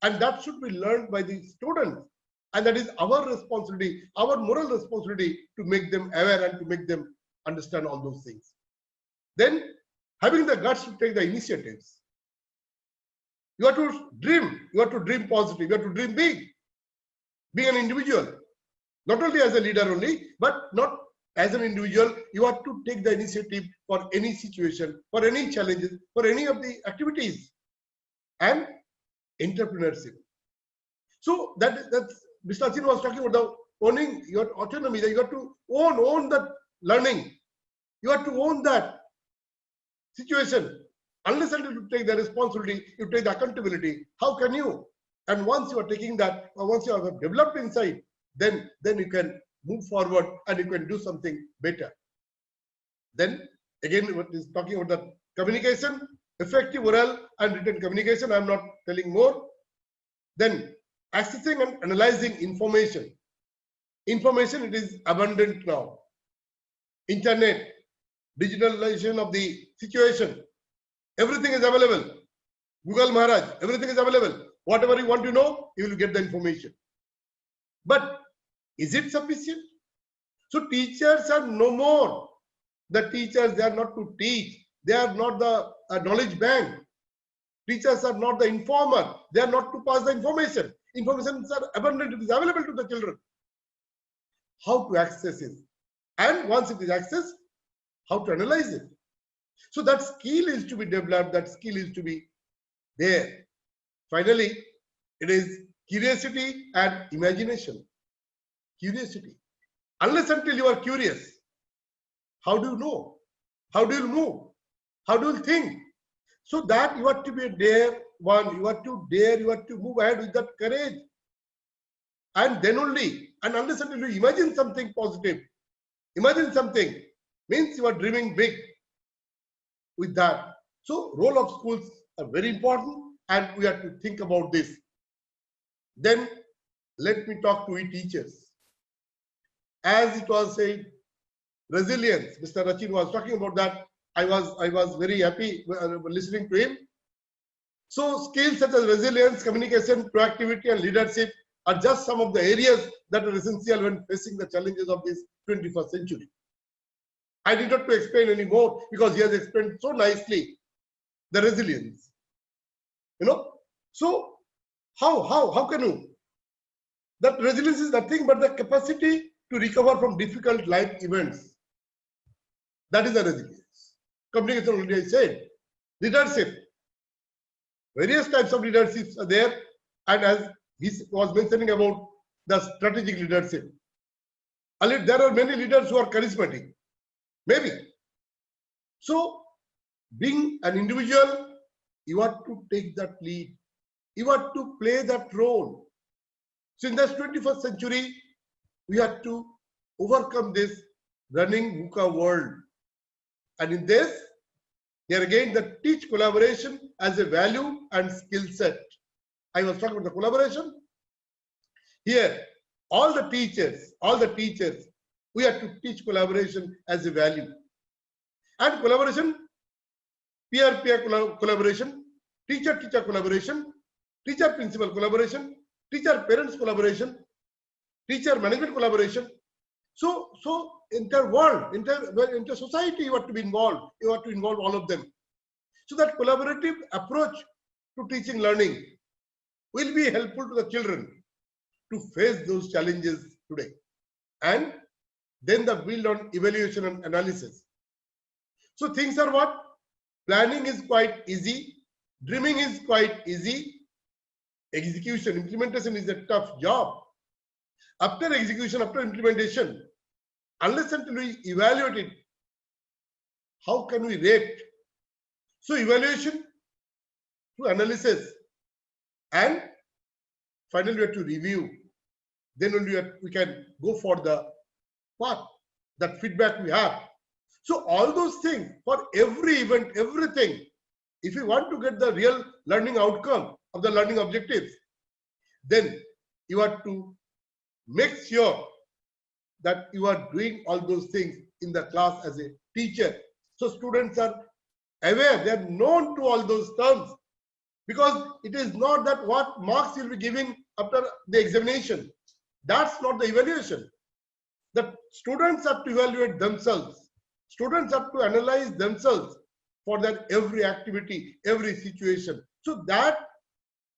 and that should be learned by the students. And that is our responsibility, our moral responsibility to make them aware and to make them understand all those things. Then having the guts to take the initiatives. You have to dream positive, you have to dream big. Being an individual, not only as a leader only, but not as an individual, you have to take the initiative for any situation, for any challenges, for any of the activities. And entrepreneurship. So that's Mr. Achin was talking about the owning your autonomy, that you have to own that learning. You have to own that situation. Unless until you take the responsibility, you take the accountability, how can you? And once you are taking that, or once you have developed insight, then you can move forward and you can do something better. Then again, what is talking about the communication, effective oral and written communication. I'm not telling more. Then accessing and analyzing information. Information, it is abundant now. Internet, digitalization of the situation. Everything is available. Google Maharaj, everything is available. Whatever you want to know, you will get the information. But is it sufficient? So teachers are no more. The teachers, they are not to teach. They are not the knowledge bank. Teachers are not the informer. They are not to pass the information. Information is abundant. It is available to the children. How to access it? And once it is accessed, how to analyze it? So that skill is to be developed. That skill is to be there. Finally, it is curiosity and imagination. Curiosity. Unless until you are curious, how do you know? How do you move? How do you think? So that you have to be there one, you have to dare, you have to move ahead with that courage. And then only, and unless until you imagine something positive, imagine something, means you are dreaming big with that. So role of schools are very important and we have to think about this. Then let me talk to we teachers. As it was said, resilience, Mr. Achin was talking about that. I was very happy listening to him. So skills such as resilience, communication, proactivity and leadership are just some of the areas that are essential when facing the challenges of this 21st century. I need not to explain any more because he has explained so nicely the resilience. You know, so how can you? That resilience is nothing but the capacity to recover from difficult life events. That is the resilience. Communication already I said. Leadership. Various types of leaderships are there, and as he was mentioning about the strategic leadership. There are many leaders who are charismatic. Maybe. So, being an individual, you have to take that lead. You have to play that role. So, in this 21st century, we have to overcome this running VUCA world. And in this, here again, the teach collaboration as a value and skill set. I was talking about the collaboration. Here, all the teachers, we have to teach collaboration as a value. And collaboration, peer-peer collaboration, teacher-teacher collaboration, teacher-principal collaboration, teacher-parents collaboration, teacher-management collaboration. So entire world, entire society, you have to be involved. You have to involve all of them. So that collaborative approach to teaching learning will be helpful to the children to face those challenges today. And then the build on evaluation and analysis. So things are what? Planning is quite easy. Dreaming is quite easy. Execution, implementation is a tough job. After execution, after implementation, unless until we evaluate it, how can we rate? So evaluation to analysis and finally we have to review. Then only we can go for the path, that feedback we have. So all those things for every event, everything, if you want to get the real learning outcome of the learning objectives, then you have to make sure that you are doing all those things in the class as a teacher. So students are aware, they are known to all those terms, because it is not that what marks you'll be giving after the examination. That's not the evaluation. The students have to evaluate themselves. Students have to analyze themselves for that every activity, every situation. So that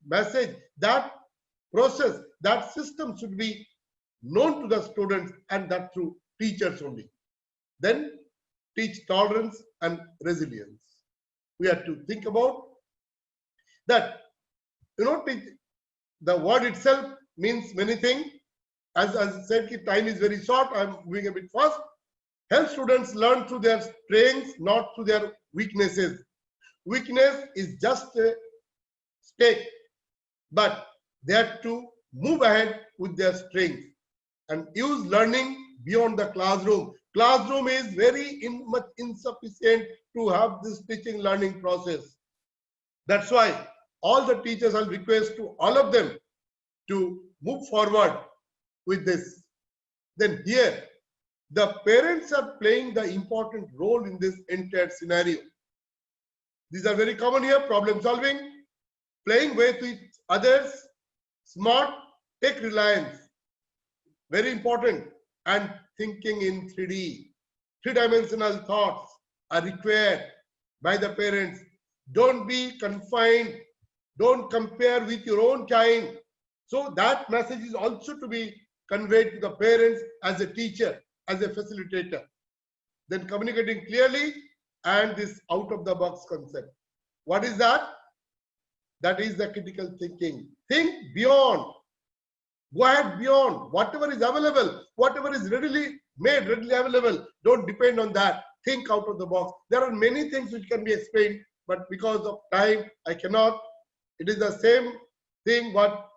message, that process, that system should be known to the students, and that through teachers only. Then teach tolerance and resilience. We have to think about that. You know, the word itself means many things. As I said, time is very short. I'm moving a bit fast. Help students learn through their strengths, not through their weaknesses. Weakness is just a stake, but they have to move ahead with their strength and use learning beyond the classroom. Classroom is very much insufficient to have this teaching learning process. That's why all the teachers, I'll request to all of them to move forward with this. Then here, the parents are playing the important role in this entire scenario. These are very common here: problem solving, playing with others, smart, tech reliance, very important, and thinking in 3D. Three-dimensional thoughts are required by the parents. Don't be confined. Don't compare with your own kind. So that message is also to be conveyed to the parents as a teacher, as a facilitator. Then communicating clearly and this out-of-the-box concept. What is that? That is the critical thinking. Think beyond. Go ahead beyond. Whatever is available, whatever is readily made, readily available, don't depend on that. Think out of the box. There are many things which can be explained, but because of time, I cannot It is the same thing what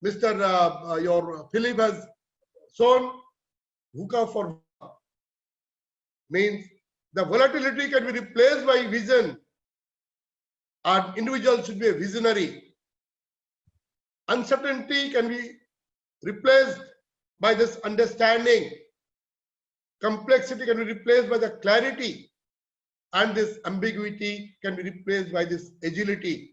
Mr. Your Philip has shown. VUCA for means the volatility can be replaced by vision. An individual should be a visionary. Uncertainty can be replaced by this understanding. Complexity can be replaced by the clarity. And this ambiguity can be replaced by this agility.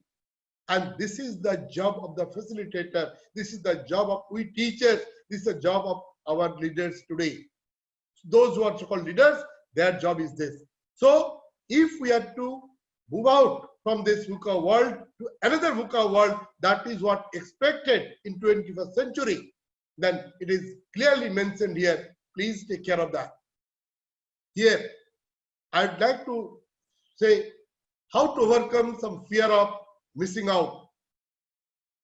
And this is the job of the facilitator. This is the job of we teachers. This is the job of our leaders today. Those who are so-called leaders, their job is this. So if we are to move out from this VUCA world to another VUCA world, that is what expected in 21st century, then it is clearly mentioned here. Please take care of that. Here, I'd like to say how to overcome some fear of missing out.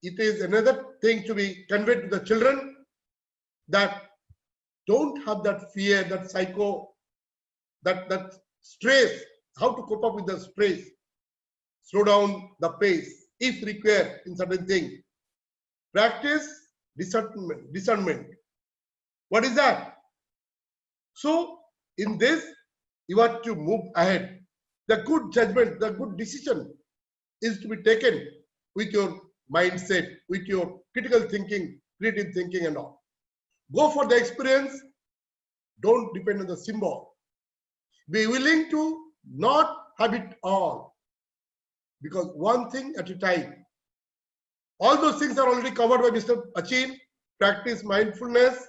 It is another thing to be conveyed to the children that don't have that fear, that psycho, that stress, how to cope up with the stress. Slow down the pace if required in certain things. Practice discernment. What is that? So in this, you have to move ahead. The good judgment, the good decision is to be taken with your mindset, with your critical thinking, creative thinking and all. Go for the experience. Don't depend on the symbol. Be willing to not have it all. Because one thing at a time. All those things are already covered by Mr. Achin. Practice mindfulness.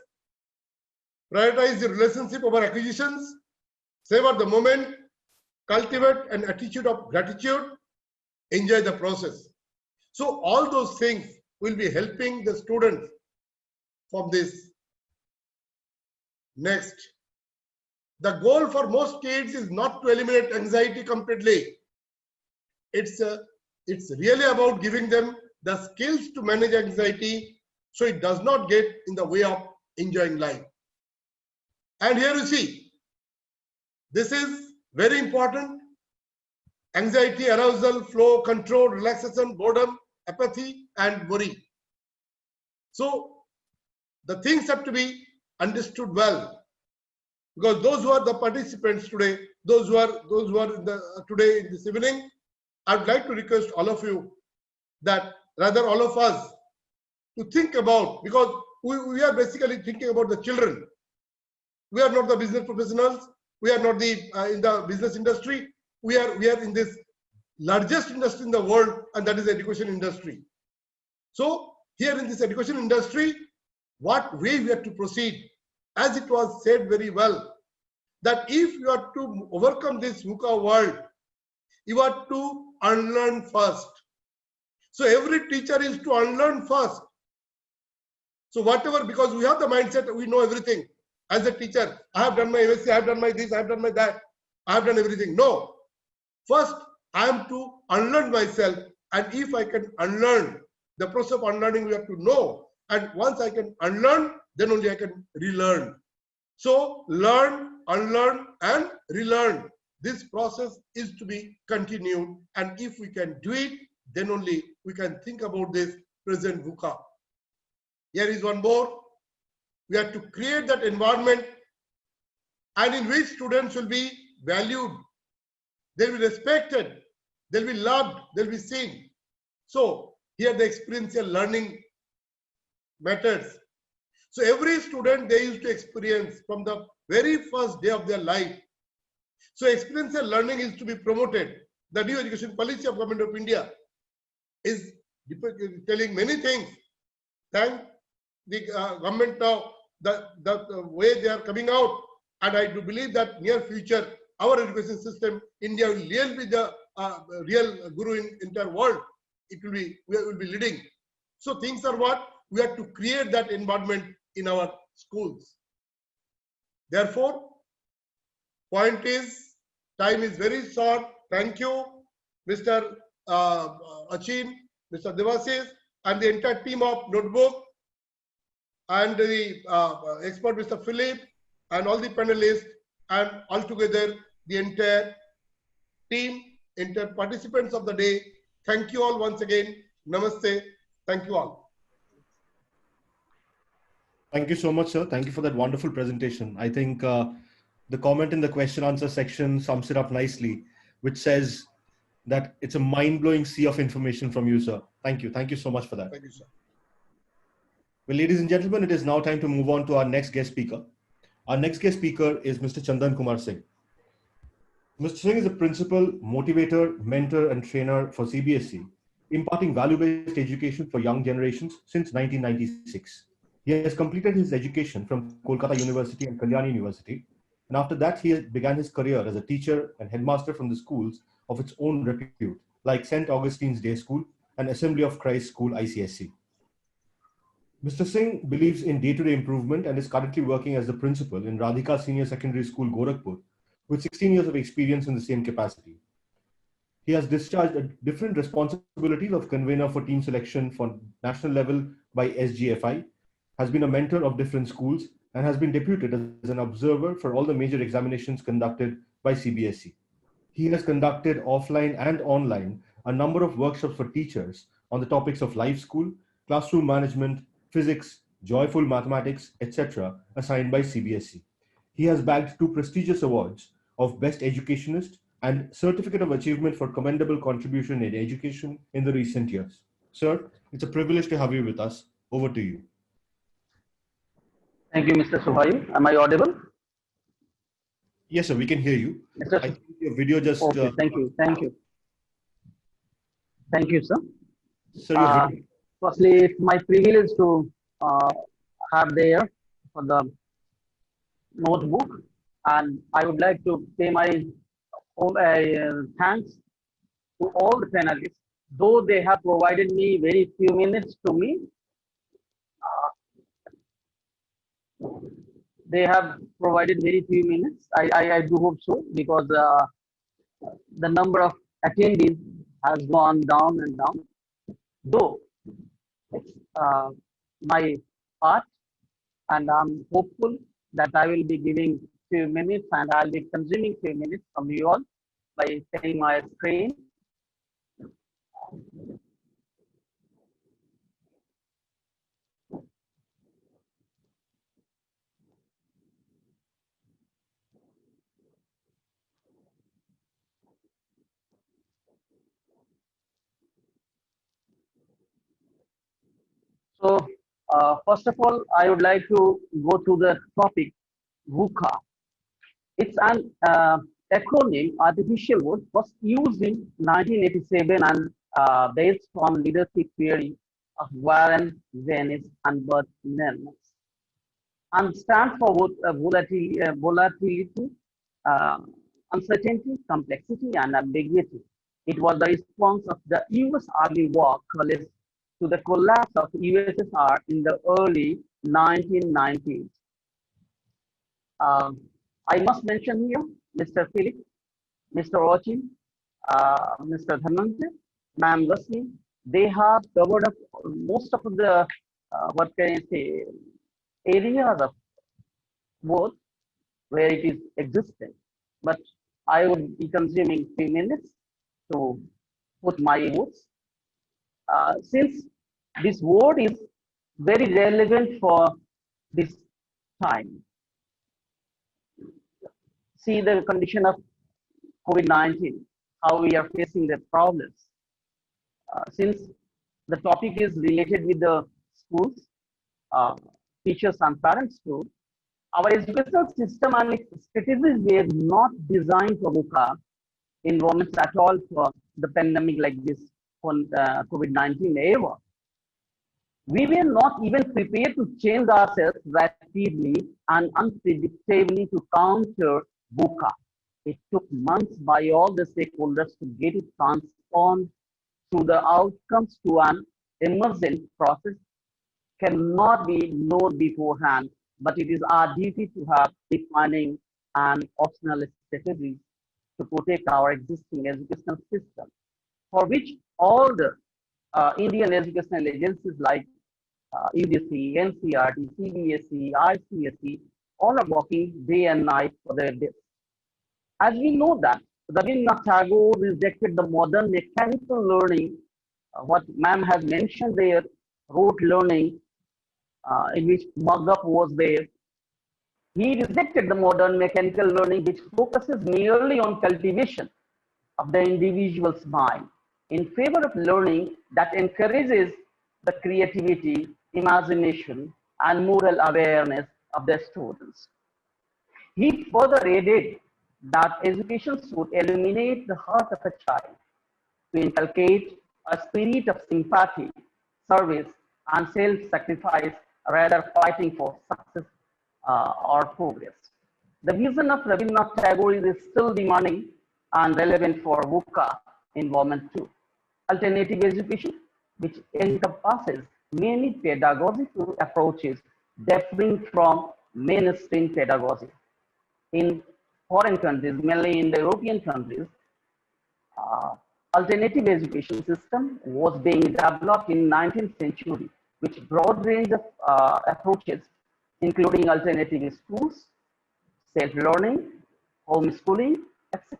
Prioritize your relationship over acquisitions. Savor the moment. Cultivate an attitude of gratitude. Enjoy the process. So all those things will be helping the students from this. Next, the goal for most kids is not to eliminate anxiety completely. It's really about giving them the skills to manage anxiety so it does not get in the way of enjoying life. And here you see, this is very important. Anxiety, arousal, flow, control, relaxation, boredom, apathy, and worry. So the things have to be understood well, because those who are the participants today, those who are today in this evening, I'd like to request all of you that rather all of us to think about, because we are basically thinking about the children. We are not the business professionals. We are not in the business industry. We are in this largest industry in the world, and that is the education industry. So here in this education industry, what way we have to proceed? As it was said very well, that if you are to overcome this VUCA world, you have to unlearn first. So every teacher is to unlearn first. So whatever, because we have the mindset, we know everything. As a teacher, I have done my MSc, I have done my this, I have done my that, I have done everything. No. First, I am to unlearn myself. And if I can unlearn, the process of unlearning we have to know. And once I can unlearn, then only I can relearn. So learn, unlearn, and relearn. This process is to be continued. And if we can do it, then only we can think about this present VUCA. Here is one more. We have to create that environment and in which students will be valued. They'll be respected. They'll be loved. They'll be seen. So here the experiential learning matters. So every student they used to experience from the very first day of their life. So experiential learning is to be promoted. The new education policy of Government of India is telling many things. Thank the government now, the way they are coming out. And I do believe that near future, our education system, India will really be the real guru in entire world. It will be, we will be leading. So things are what? We have to create that environment in our schools. Therefore, point is, time is very short. Thank you, Mr. Achin, Mr. Devasis, and the entire team of Notebook, and the expert, Mr. Philip, and all the panelists, and altogether the entire team, entire participants of the day. Thank you all once again. Namaste. Thank you all. Thank you so much, sir. Thank you for that wonderful presentation. I think the comment in the question answer section sums it up nicely, which says that it's a mind-blowing sea of information from you, sir. Thank you. Thank you so much for that. Thank you, sir. Well, ladies and gentlemen, it is now time to move on to our next guest speaker. Our next guest speaker is Mr. Chandan Kumar Singh. Mr. Singh is a principal, motivator, mentor, and trainer for CBSE, imparting value-based education for young generations since 1996. He has completed his education from Kolkata University and Kalyani University, and after that he began his career as a teacher and headmaster from the schools of its own repute, like St. Augustine's Day School and Assembly of Christ School ICSC. Mr. Singh believes in day-to-day improvement and is currently working as the principal in Radhika Senior Secondary School, Gorakhpur, with 16 years of experience in the same capacity. He has discharged different responsibilities of convener for team selection for national level by SGFI, has been a mentor of different schools, and has been deputed as an observer for all the major examinations conducted by CBSE. He has conducted offline and online a number of workshops for teachers on the topics of life school, classroom management, physics, joyful mathematics, etc., assigned by CBSE. He has bagged 2 prestigious awards of Best Educationist and Certificate of Achievement for Commendable Contribution in Education in the recent years. Sir, it's a privilege to have you with us. Over to you. Thank you, Mr. Suhayu. Am I audible? Yes, sir, we can hear you. Mr. I think your video just... Okay, thank you. Thank you. Thank you, sir. Sir, firstly, it's my privilege to have there for the notebook, and I would like to pay my thanks to all the panelists, though they have provided me very few minutes to me. They have provided very few minutes. I do hope so, because the number of attendees has gone down and down. Though it's my part, and I'm hopeful that I will be giving few minutes, and I'll be consuming few minutes from you all by sharing my screen. So, first of all, I would like to go to the topic, VUCA. It's an acronym, artificial word, was used in 1987 and based on leadership theory of Warren, Venice, and Bert Nelson, and stands for volatility, uncertainty, complexity, and ambiguity. It was the response of the US Army War College to the collapse of USSR in the early 1990s. I must mention here Mr. Philip, Mr. Achin, Mr. Dhananjoy, Ma'am Rashmi. They have covered up most of the, what can I say, areas of both where it is existing. But I would be consuming 3 minutes to put my words. Since this word is very relevant for this time. See the condition of COVID-19, how we are facing the problems. Since the topic is related with the schools, teachers and parents too, our educational system and its strategies were not designed for VUCA environments at all for the pandemic like this COVID-19 era. We were not even prepared to change ourselves rapidly and unpredictably to counter VUCA. It took months by all the stakeholders to get it transformed to the outcomes to an emergent process cannot be known beforehand, but it is our duty to have defining and optional strategies to protect our existing educational system, for which all the Indian educational agencies like UGC, NCRT, CBSE, ICSE, all are working day and night for their best. As we know that Rabindranath Tagore rejected the modern mechanical learning what ma'am has mentioned there, rote learning, in which mug-up was there. He rejected the modern mechanical learning, which focuses merely on cultivation of the individual's mind in favor of learning that encourages the creativity, imagination, and moral awareness of the students. He further added that education should illuminate the heart of a child to inculcate a spirit of sympathy, service, and self-sacrifice, rather fighting for success or progress. The vision of Rabindranath Tagore is still demanding and relevant for VUCA involvement too. Alternative education, which encompasses many pedagogical approaches differing from mainstream pedagogy. In foreign countries, mainly in the European countries, alternative education system was being developed in 19th century, which broad range of approaches, including alternative schools, self-learning, homeschooling, etc.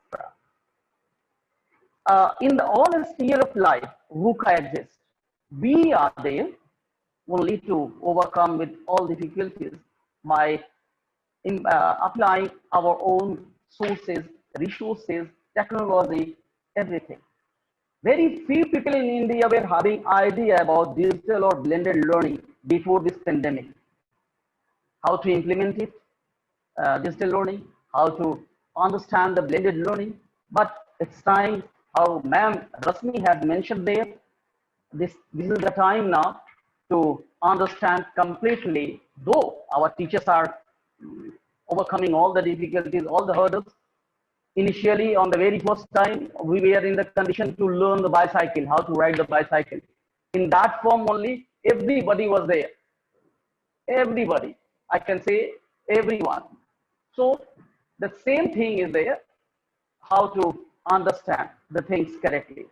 In the all sphere of life, VUCA exists. We are there only to overcome with all difficulties by applying our own sources, resources, technology, everything. Very few people in India were having idea about digital or blended learning before this pandemic. How to implement it, digital learning, how to understand the blended learning. But it's time, how ma'am Rashmi has mentioned there, this is the time now to understand completely, though our teachers are overcoming all the difficulties, all the hurdles. Initially, on the very first time, we were in the condition to learn the bicycle, how to ride the bicycle. In that form only, everybody was there. Everybody, I can say everyone. So the same thing is there, how to understand the things correctly.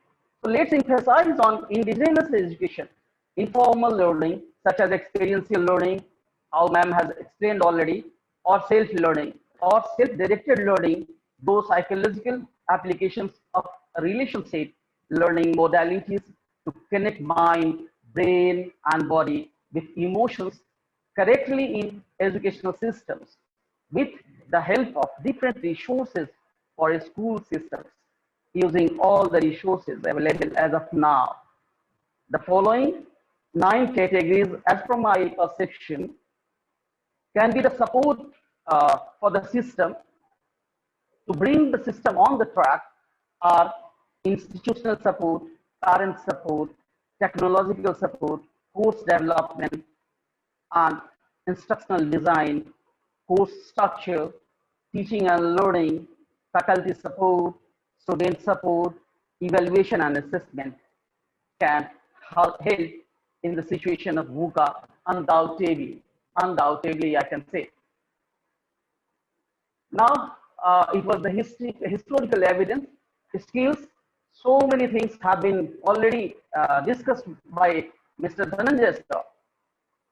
So let's emphasize on indigenous education, informal learning, such as experiential learning, how ma'am has explained already, or self-learning, or self-directed learning, those psychological applications of relationship learning modalities to connect mind, brain, and body with emotions correctly in educational systems with the help of different resources for school systems, using all the resources available as of now. The following 9 categories, as from my perception, can be the support for the system to bring the system on the track are institutional support, parent support, technological support, course development, and instructional design, course structure, teaching and learning, faculty support, student support, evaluation and assessment can help in the situation of VUCA undoubtedly, I can say. Now, it was the historical evidence, skills. So many things have been already discussed by Mr. Dhananjoy.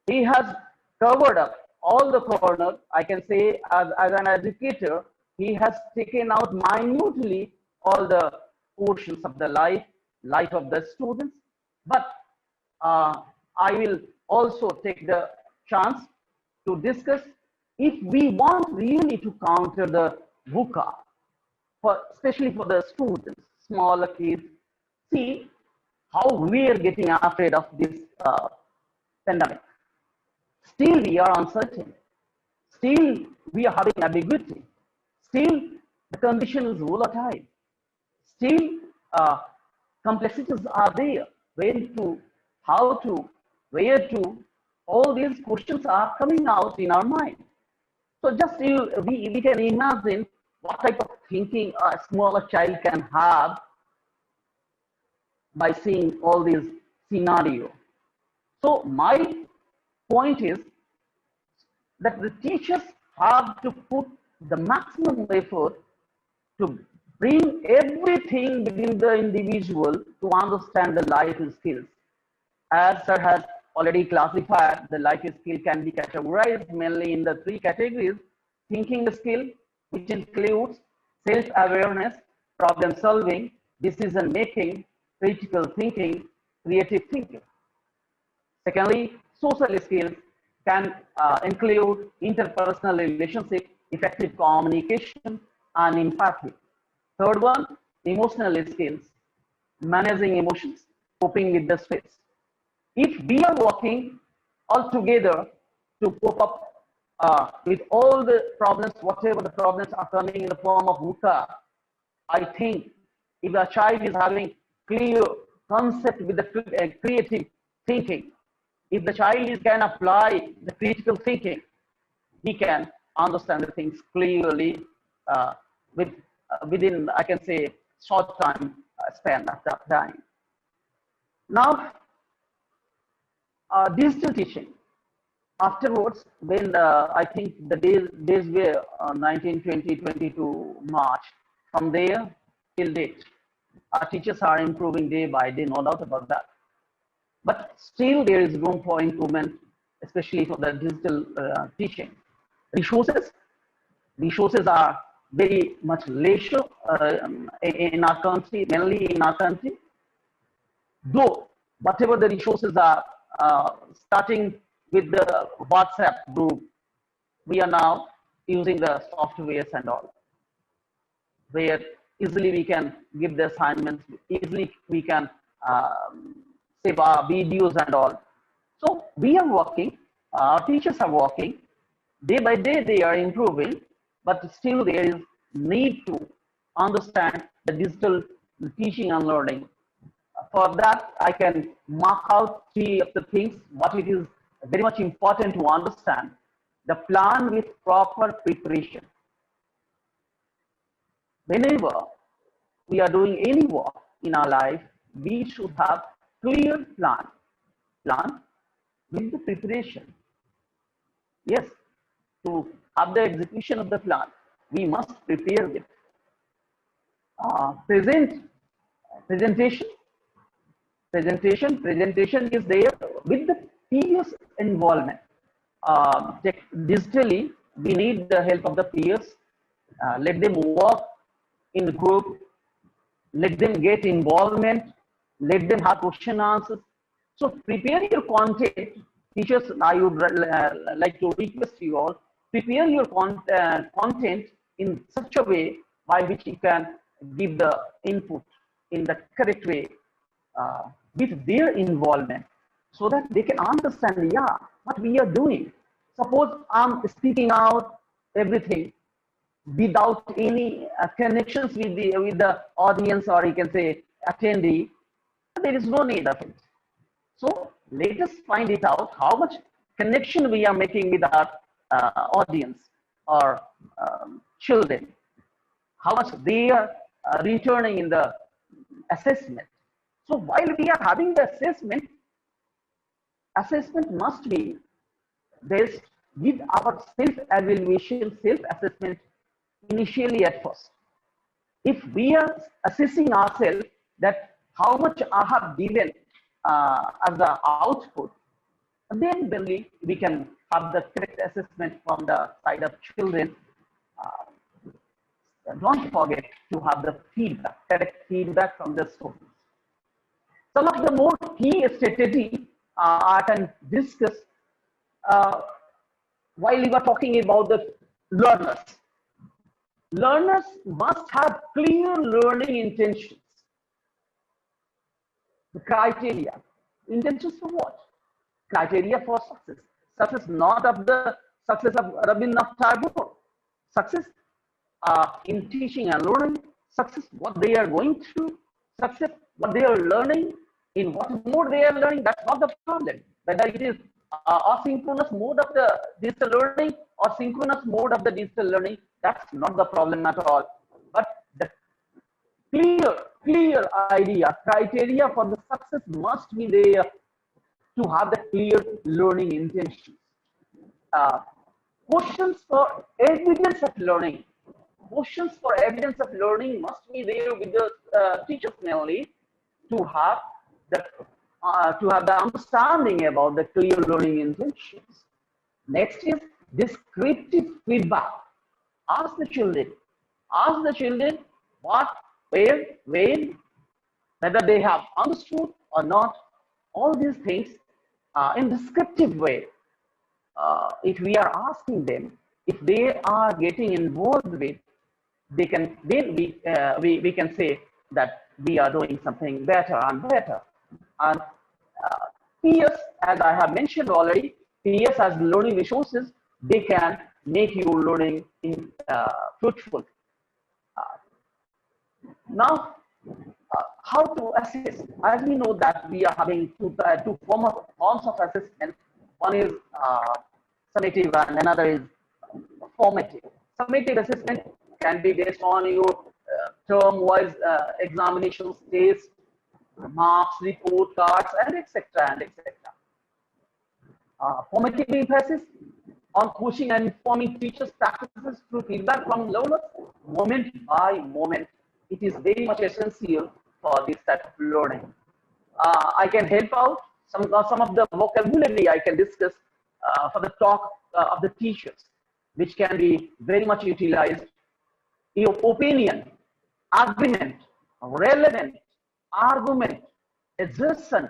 He has covered up all the corner. I can say as an educator, he has taken out minutely all the portions of the life of the students. But I will also take the chance to discuss if we want really to counter the VUCA, especially for the students, smaller kids, see how we are getting afraid of this pandemic. Still we are uncertain. Still we are having ambiguity. Still the condition is volatile. Still complexities are there. When to, how to, where to, all these questions are coming out in our mind. So just we can imagine what type of thinking a smaller child can have by seeing all these scenarios. So my point is that the teachers have to put the maximum effort to bring everything within the individual to understand the life skills. As sir has already classified, the life skill can be categorized mainly in the 3 categories: thinking skill, which includes self-awareness, problem solving, decision making, critical thinking, creative thinking. Secondly, social skills can include interpersonal relationship, effective communication, and empathy. Third one, emotional skills, managing emotions, coping with the stress. If we are working all together to cope up with all the problems, whatever the problems are coming in the form of VUCA, I think if a child is having clear concept with the creative thinking, if the child can apply the critical thinking, he can understand the things clearly within, I can say, short time span of that time. Now, digital teaching. Afterwards, when I think the days were 19, 20, 22 March, from there till date, our teachers are improving day by day, no doubt about that. But still there is room for improvement, especially for the digital teaching. Resources are very much leisure in our country, mainly in our country. Though whatever the resources are, starting with the WhatsApp group, we are now using the softwares and all, where easily we can give the assignments, easily we can save our videos and all. So we are working, our teachers are working, day by day they are improving, but still there is need to understand the digital teaching and learning. For that, I can mark out three of the things, what it is very much important to understand. The plan with proper preparation. Whenever we are doing any work in our life, we should have clear plan with the preparation. Yes, to have the execution of the plan, we must prepare it. Presentation is there with the peers involvement. Digitally, we need the help of the peers. Let them work in the group. Let them get involvement. Let them have question answers. So prepare your content. Teachers, I would like to request you all, prepare your content in such a way by which you can give the input in the correct way with their involvement, so that they can understand, yeah, what we are doing. Suppose I'm speaking out everything without any connections with the audience, or you can say attendee, there is no need of it. So let us find it out how much connection we are making with our audience or children, how much they are returning in the assessment. So while we are having the assessment must be based with our self-evaluation, self-assessment initially at first. If we are assessing ourselves that how much I have given as the output, then we can have the correct assessment from the side of children. Don't forget to have the feedback, correct feedback from the students. Some of the more key strategy I can discuss while we were talking about the learners. Learners must have clear learning intentions. The criteria. Intentions for what? Criteria for success. Success not of the success of Rabindranath Tagore. Success in teaching and learning. Success what they are going through. Success what they are learning. In what mode they are learning, that's not the problem. Whether it is asynchronous mode of the digital learning or synchronous mode of the digital learning, that's not the problem at all. But the clear idea, criteria for the success must be there to have the clear learning intentions. Questions for evidence of learning. Questions for evidence of learning must be there with the teachers mainly to have the understanding about the clear learning intentions. Next is descriptive feedback. Ask the children what, where, when, whether they have understood or not, all these things in descriptive way. If we are asking them, if they are getting involved with, they can, then we can say that we are doing something better and better. And PS, as I have mentioned already, PS as learning resources, they can make your learning fruitful. Now, how to assess? As we know that we are having two forms of assessment. One is summative and another is formative. Summative assessment can be based on your term-wise examinations, tests, marks, report cards, and etc. and etc. Formative emphasis on coaching and informing teachers' practices through feedback from learners, moment by moment. It is very much essential for this type of learning. I can help out some of the vocabulary I can discuss for the talk of the teachers, which can be very much utilized. Your opinion, agreement, relevant, argument, assertion,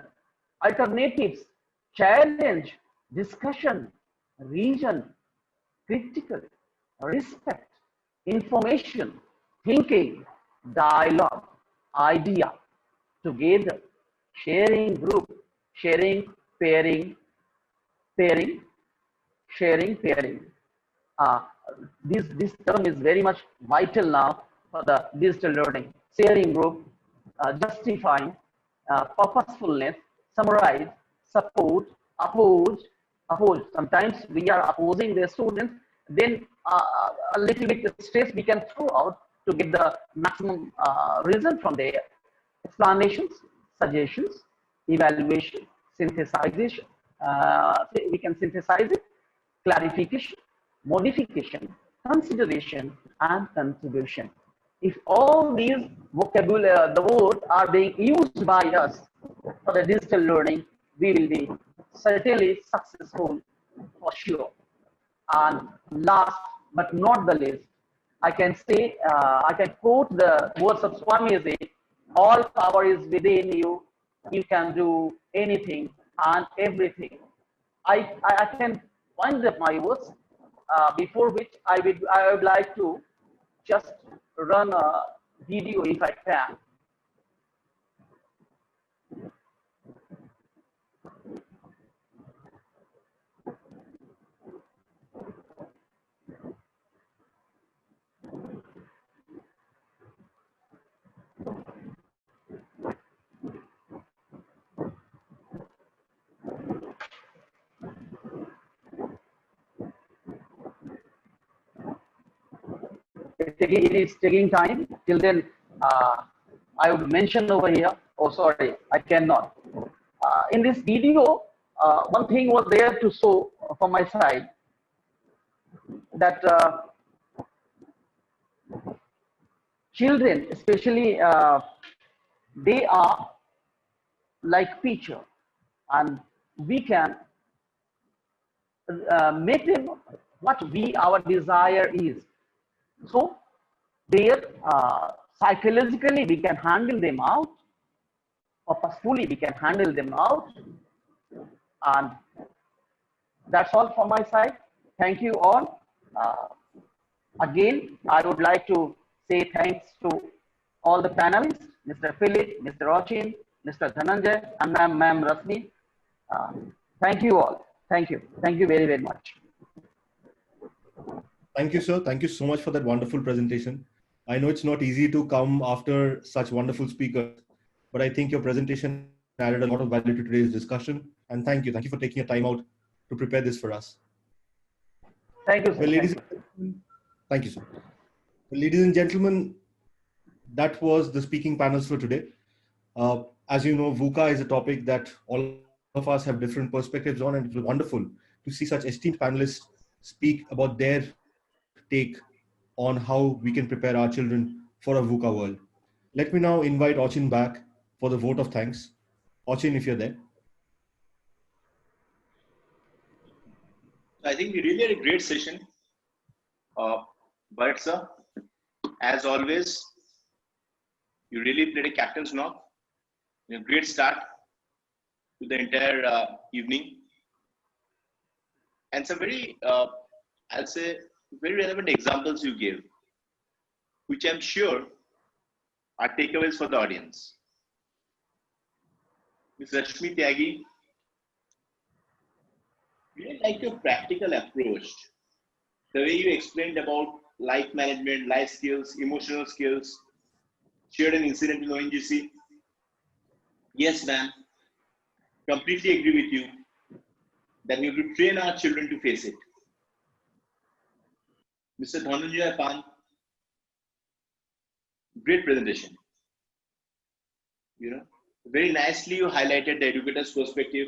alternatives, challenge, discussion, reason, critical, respect, information, thinking, dialogue, idea, together, sharing group, sharing, pairing, sharing, pairing. This term is very much vital now for the digital learning. Sharing group, justifying, purposefulness, summarize, support, oppose. Sometimes we are opposing the students, then a little bit of stress we can throw out to get the maximum result from there. Explanations, suggestions, evaluation, synthesization. We can synthesize it, clarification, modification, consideration, and contribution. If all these vocabulary, the words are being used by us for the digital learning, we will be certainly successful for sure. And last but not the least, I can say, I can quote the words of Swamiji, all power is within you, you can do anything and everything. I can wind up my words, before which I would like to just run a video if I can. It is taking time. Till then, I would mention over here. Oh, sorry, I cannot. In this video, one thing was there to show from my side that children, especially, they are like picture, and we can make them what our desire is. So there, psychologically we can handle them out, purposefully we can handle them out, and that's all from my side. Thank you all. Again, I would like to say thanks to all the panelists, Mr. Philip, Mr. Achin, Mr. Dhananjoy, and Ma'am Rashmi. Thank you all. Thank you. Thank you very, very much. Thank you, sir. Thank you so much for that wonderful presentation. I know it's not easy to come after such wonderful speakers, but I think your presentation added a lot of value to today's discussion. And thank you. Thank you for taking your time out to prepare this for us. Thank you, sir. Well, ladies and gentlemen, thank you, sir. Well, ladies and gentlemen, that was the speaking panels for today. As you know, VUCA is a topic that all of us have different perspectives on, and it was wonderful to see such esteemed panelists speak about their take on how we can prepare our children for a VUCA world. Let me now invite Achin back for the vote of thanks. Achin, if you're there. I think we really had a great session. But sir, as always, you really played a captain's knock. A great start. to the entire evening. And some very, I'll say, very relevant examples you gave, which I'm sure are takeaways for the audience. Ms. Rashmi, Tyagi, really like your practical approach, the way you explained about life management, life skills, emotional skills, shared an incident in ONGC. Yes, ma'am, completely agree with you that we have to train our children to face it. Mr. Dhananjoy, great presentation. You know, very nicely you highlighted the educator's perspective.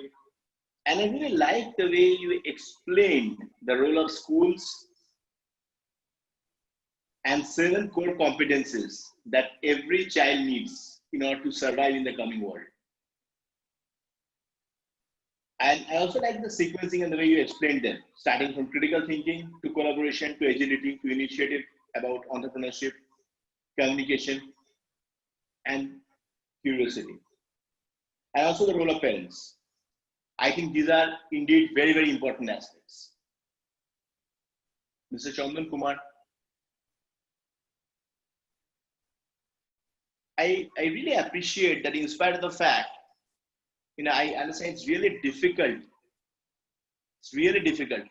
And I really like the way you explained the role of schools and 7 core competencies that every child needs in order to survive in the coming world. And I also like the sequencing and the way you explained them, starting from critical thinking to collaboration to agility to initiative about entrepreneurship, communication, and curiosity. And also the role of parents. I think these are indeed very, very important aspects. Mr. Chandan, Kumar, I really appreciate that in spite of the fact, I understand it's really difficult. It's really difficult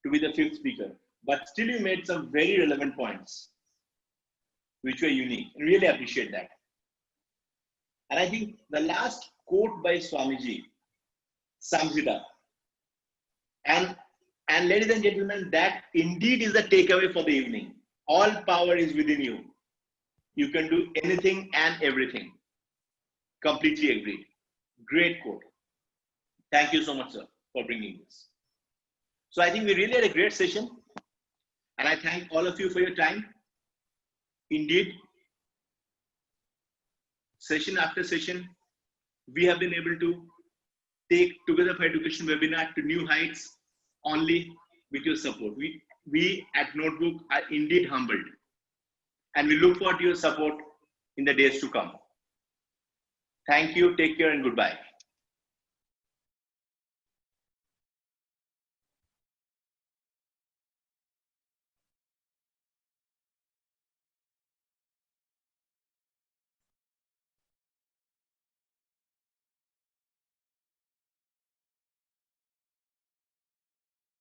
to be the 5th speaker, but still you made some very relevant points, which were unique. I really appreciate that. And I think the last quote by Swamiji sums it up. And ladies and gentlemen, that indeed is the takeaway for the evening. All power is within you. You can do anything and everything. Completely agreed. Great quote. Thank you so much, sir, for bringing this. So I think we really had a great session. And I thank all of you for your time. Indeed, session after session, we have been able to take Together for Education webinar to new heights only with your support. We at Notebook are indeed humbled. And we look forward to your support in the days to come. Thank you, take care, and goodbye.